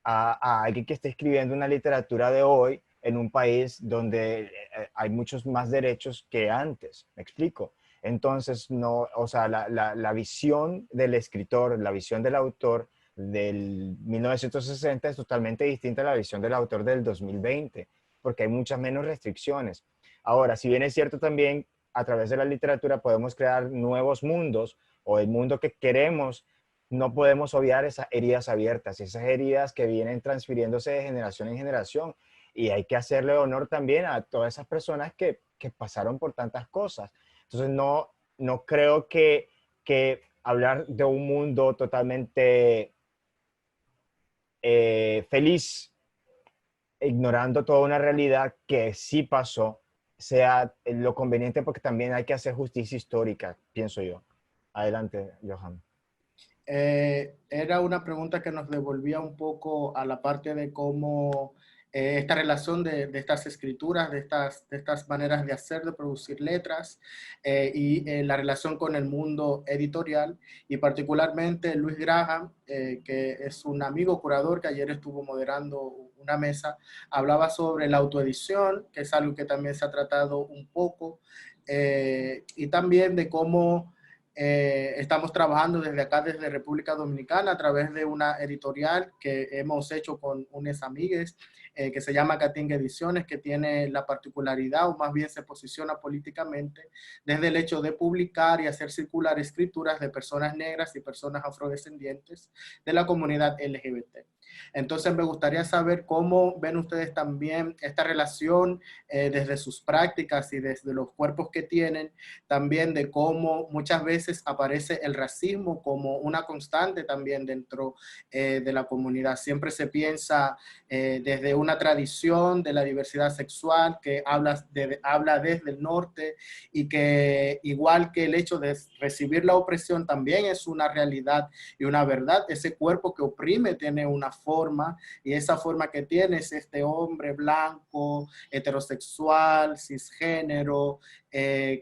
a alguien que está escribiendo una literatura de hoy en un país donde hay muchos más derechos que antes. ¿Me explico? Entonces, no, o sea, la visión del escritor, la visión del autor del 1960 es totalmente distinta a la visión del autor del 2020, porque hay muchas menos restricciones. Ahora, si bien es cierto también, a través de la literatura podemos crear nuevos mundos o el mundo que queremos, no podemos obviar esas heridas abiertas, esas heridas que vienen transfiriéndose de generación en generación. Y hay que hacerle honor también a todas esas personas que pasaron por tantas cosas. Entonces, no creo que hablar de un mundo totalmente feliz, ignorando toda una realidad que sí pasó, sea lo conveniente, porque también hay que hacer justicia histórica, pienso yo. Adelante, Johan. Era una pregunta que nos devolvía un poco a la parte de cómo esta relación de estas escrituras, de estas maneras de hacer, de producir letras y la relación con el mundo editorial, y particularmente Luis Graham, que es un amigo curador que ayer estuvo moderando una mesa, hablaba sobre la autoedición, que es algo que también se ha tratado un poco, y también de cómo estamos trabajando desde acá, desde República Dominicana, a través de una editorial que hemos hecho con unas amigues que se llama Catinga Ediciones, que tiene la particularidad, o más bien se posiciona políticamente, desde el hecho de publicar y hacer circular escrituras de personas negras y personas afrodescendientes de la comunidad LGBT. Entonces me gustaría saber cómo ven ustedes también esta relación desde sus prácticas y desde los cuerpos que tienen, también de cómo muchas veces aparece el racismo como una constante también dentro de la comunidad. Siempre se piensa desde una tradición de la diversidad sexual que habla desde el norte, y que igual que el hecho de recibir la opresión también es una realidad y una verdad. Ese cuerpo que oprime tiene una forma, y esa forma que tiene es este hombre blanco, heterosexual, cisgénero,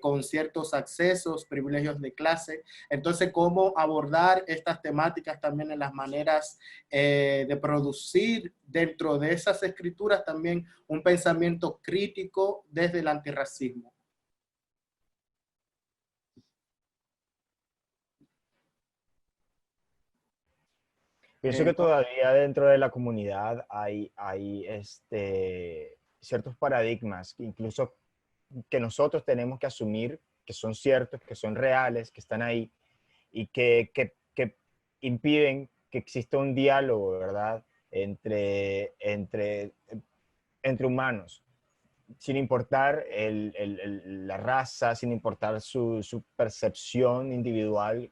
con ciertos accesos, privilegios de clase. Entonces, ¿cómo abordar estas temáticas también en las maneras de producir dentro de esas escrituras también un pensamiento crítico desde el antirracismo? Pienso que todavía dentro de la comunidad hay ciertos paradigmas, que incluso que nosotros tenemos que asumir que son ciertos, que son reales, que están ahí, y que impiden que exista un diálogo, ¿verdad?, entre humanos, sin importar la raza, sin importar su percepción individual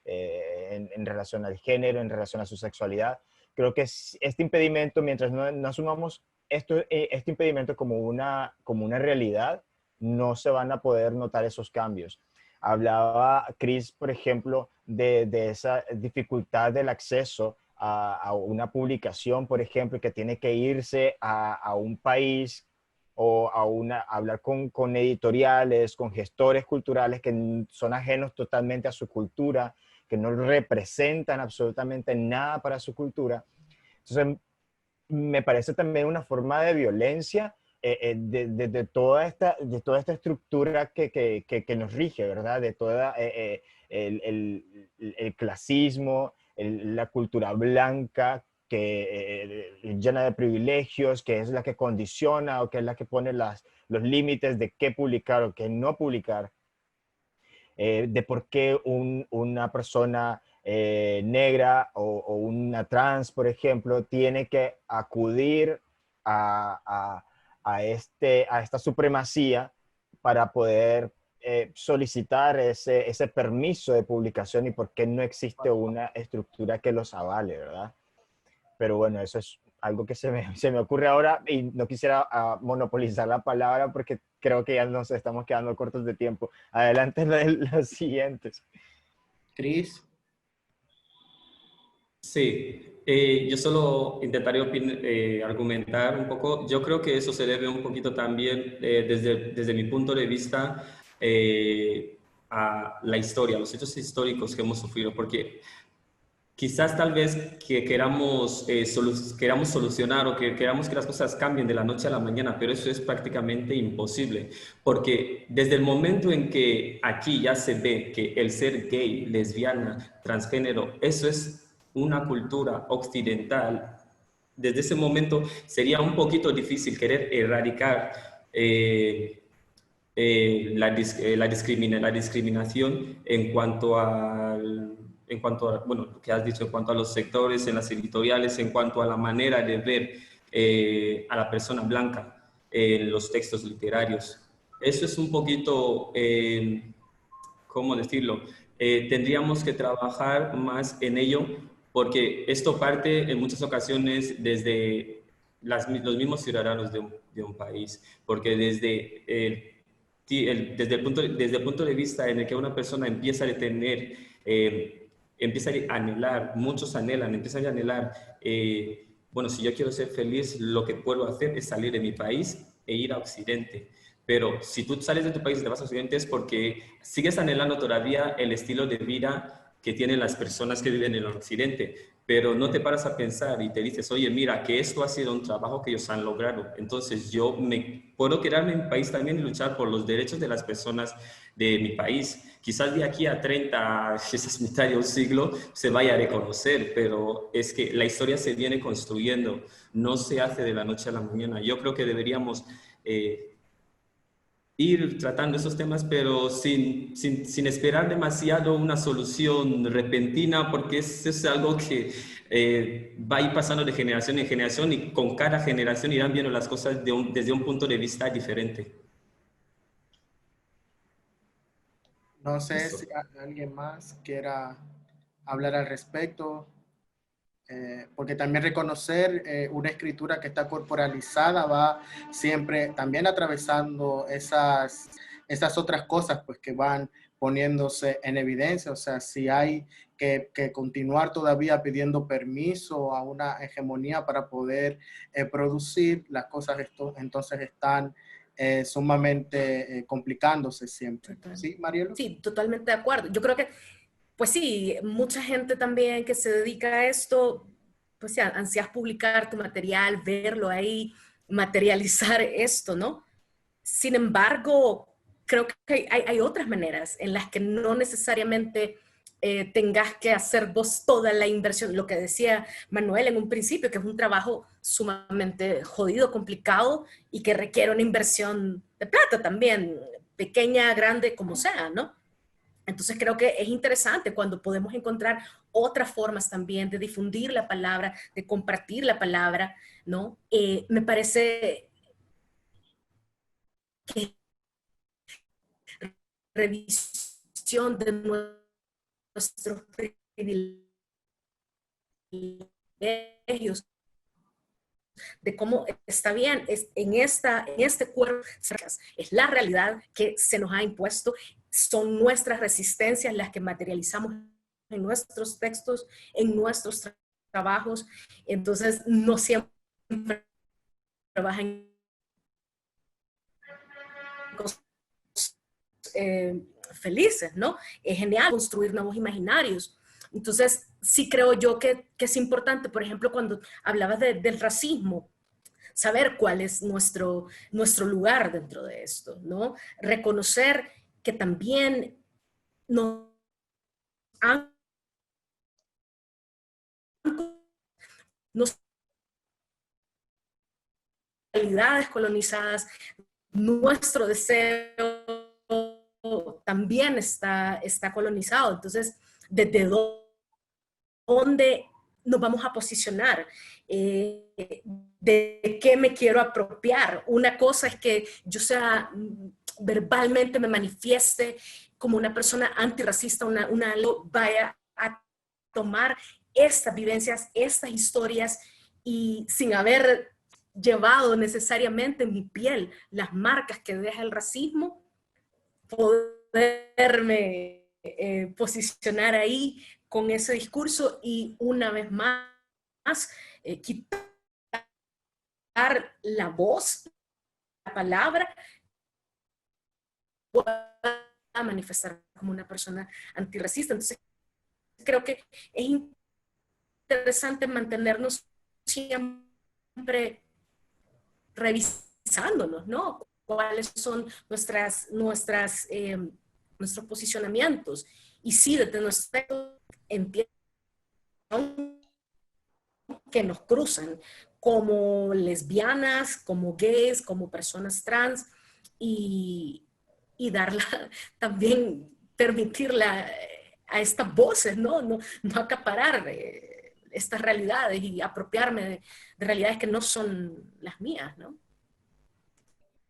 en relación al género, en relación a su sexualidad. Creo que este impedimento, mientras no asumamos este impedimento como una realidad, no se van a poder notar esos cambios. Hablaba Chris, por ejemplo, de esa dificultad del acceso a una publicación, por ejemplo, que tiene que irse a un país o hablar con editoriales, con gestores culturales que son ajenos totalmente a su cultura, que no representan absolutamente nada para su cultura. Entonces, me parece también una forma de violencia de toda esta estructura que nos rige, ¿verdad? De toda el clasismo, la cultura blanca, que llena de privilegios, que es la que condiciona o que es la que pone los límites de qué publicar o qué no publicar, de por qué una persona negra o una trans, por ejemplo, tiene que acudir a esta supremacía para poder solicitar ese permiso de publicación, y por qué no existe una estructura que los avale, ¿verdad? Pero bueno, eso es algo que se me ocurre ahora, y no quisiera monopolizar la palabra porque creo que ya nos estamos quedando cortos de tiempo. Adelante los siguientes. Cris. Sí, yo solo intentaré argumentar un poco. Yo creo que eso se debe un poquito también desde mi punto de vista a la historia, a los hechos históricos que hemos sufrido, porque quizás tal vez que queramos solucionar o que queramos que las cosas cambien de la noche a la mañana, pero eso es prácticamente imposible, porque desde el momento en que aquí ya se ve que el ser gay, lesbiana, transgénero, eso es una cultura occidental, desde ese momento sería un poquito difícil querer erradicar la discriminación bueno, lo que has dicho, en cuanto a los sectores, en las editoriales, en cuanto a la manera de ver a la persona blanca en los textos literarios. Eso es un poquito, ¿cómo decirlo? Tendríamos que trabajar más en ello, porque esto parte en muchas ocasiones desde los mismos ciudadanos de un país, porque desde el punto de vista en el que una persona empieza a tener, empieza a anhelar, muchos anhelan, empiezan a anhelar, bueno, si yo quiero ser feliz, lo que puedo hacer es salir de mi país e ir a Occidente. Pero si tú sales de tu país y te vas a Occidente es porque sigues anhelando todavía el estilo de vida que tienen las personas que viven en el Occidente, pero no te paras a pensar y te dices, oye, mira, que esto ha sido un trabajo que ellos han logrado. Entonces yo puedo quedarme en mi país también y luchar por los derechos de las personas de mi país. Quizás de aquí a 30, quizás mitad de un siglo, se vaya a reconocer, pero es que la historia se viene construyendo, no se hace de la noche a la mañana. Yo creo que deberíamos ir tratando esos temas, pero sin esperar demasiado una solución repentina, porque es algo que va a ir pasando de generación en generación y con cada generación irán viendo las cosas desde un punto de vista diferente. No sé Eso. si alguien más quiera hablar al respecto, porque también reconocer una escritura que está corporalizada va siempre también atravesando esas otras cosas pues que van poniéndose en evidencia. O sea, si hay que continuar todavía pidiendo permiso a una hegemonía para poder producir, las cosas entonces están sumamente complicándose siempre. Total. ¿Sí, Marielo? Sí, totalmente de acuerdo. Yo creo que, pues sí, mucha gente también que se dedica a esto, pues sí, ansías publicar tu material, verlo ahí, materializar esto, ¿no? Sin embargo, creo que hay otras maneras en las que no necesariamente tengas que hacer vos toda la inversión. Lo que decía Manuel en un principio, que es un trabajo sumamente jodido, complicado y que requiere una inversión de plata también, pequeña, grande, como sea, ¿no? Entonces creo que es interesante cuando podemos encontrar otras formas también de difundir la palabra, de compartir la palabra, ¿no? Me parece que revisión de nuestros privilegios, de cómo está bien, en este cuerpo, es la realidad que se nos ha impuesto, son nuestras resistencias las que materializamos en nuestros textos, en nuestros trabajos, entonces no siempre trabajan cosas felices, ¿no? Es genial construir nuevos imaginarios. Entonces, sí creo yo que es importante, por ejemplo, cuando hablabas del racismo, saber cuál es nuestro lugar dentro de esto, ¿no? Reconocer que también nos han realidades colonizadas, nuestro deseo también está colonizado. Entonces, ¿desde dónde nos vamos a posicionar? ¿De qué me quiero apropiar? Una cosa es que yo sea verbalmente me manifieste como una persona antirracista, vaya a tomar estas vivencias, estas historias y sin haber llevado necesariamente en mi piel las marcas que deja el racismo, poderme posicionar ahí con ese discurso y una vez más quitar la voz, la palabra, pueda manifestar como una persona antirracista. Entonces, creo que es interesante mantenernos siempre revisándonos, ¿no? Cuáles son nuestros posicionamientos. Y sí, desde nuestro aspecto, entiendo que nos cruzan como lesbianas, como gays, como personas trans, y darla, también permitirla a estas voces, no acaparar estas realidades y apropiarme de realidades que no son las mías, ¿no?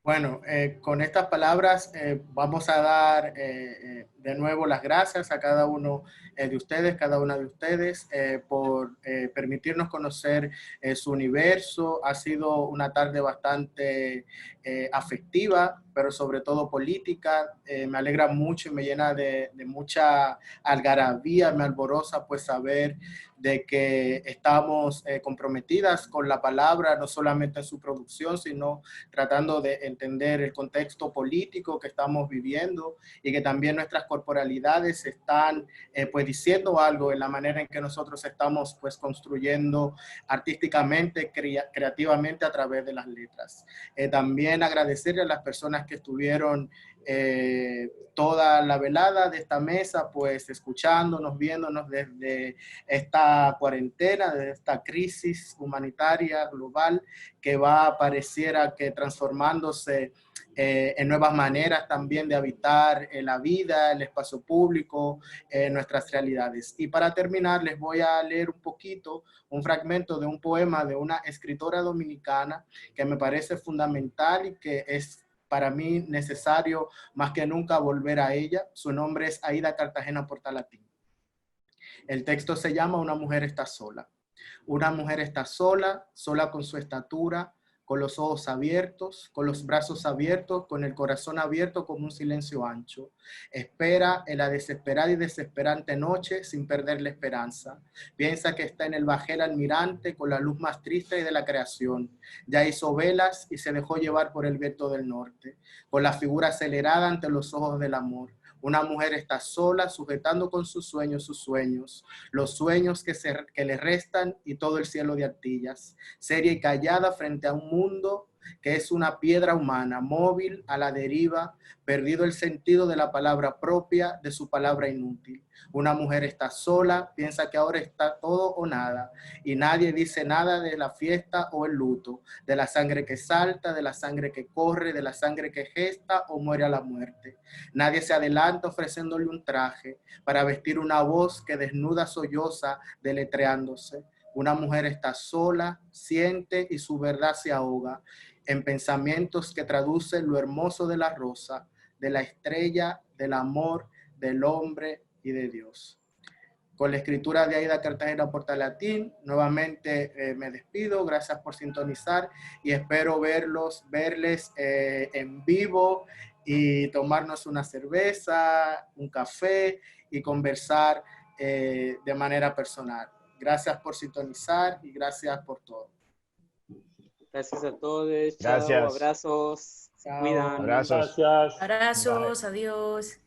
Bueno, con estas palabras vamos a dar de nuevo las gracias a cada uno de ustedes, cada una de ustedes, por permitirnos conocer su universo. Ha sido una tarde bastante afectiva, pero sobre todo política. Me alegra mucho y me llena de mucha algarabía, me alboroza pues saber de que estamos comprometidas con la palabra, no solamente en su producción, sino tratando de entender el contexto político que estamos viviendo y que también nuestras corporalidades están pues diciendo algo en la manera en que nosotros estamos pues construyendo artísticamente, creativamente a través de las letras. También agradecerle a las personas que estuvieron toda la velada de esta mesa, pues escuchándonos, viéndonos desde esta cuarentena, desde esta crisis humanitaria global que va, pareciera que transformándose en nuevas maneras también de habitar la vida, el espacio público, nuestras realidades. Y para terminar, les voy a leer un poquito, un fragmento de un poema de una escritora dominicana que me parece fundamental y que es para mí necesario más que nunca volver a ella. Su nombre es Aida Cartagena Portalatín. El texto se llama Una mujer está sola. Una mujer está sola, sola con su estatura, con los ojos abiertos, con los brazos abiertos, con el corazón abierto como un silencio ancho. Espera en la desesperada y desesperante noche sin perder la esperanza. Piensa que está en el bajel almirante con la luz más triste de la creación. Ya hizo velas y se dejó llevar por el viento del norte, con la figura acelerada ante los ojos del amor. Una mujer está sola, sujetando con sus sueños, los sueños que le restan y todo el cielo de artillas, seria y callada frente a un mundo que es una piedra humana, móvil, a la deriva, perdido el sentido de la palabra propia, de su palabra inútil. Una mujer está sola, piensa que ahora está todo o nada, y nadie dice nada de la fiesta o el luto, de la sangre que salta, de la sangre que corre, de la sangre que gesta o muere a la muerte. Nadie se adelanta ofreciéndole un traje para vestir una voz que desnuda solloza, deletreándose. Una mujer está sola, siente y su verdad se ahoga en pensamientos que traducen lo hermoso de la rosa, de la estrella, del amor, del hombre y de Dios. Con la escritura de Aida Cartagena Portalatín, nuevamente me despido, gracias por sintonizar y espero verles en vivo y tomarnos una cerveza, un café y conversar de manera personal. Gracias por sintonizar y gracias por todo. Gracias a todos. Gracias. Chao, abrazos. Se Chao. cuidan. Abrazos. Gracias. Abrazos, adiós.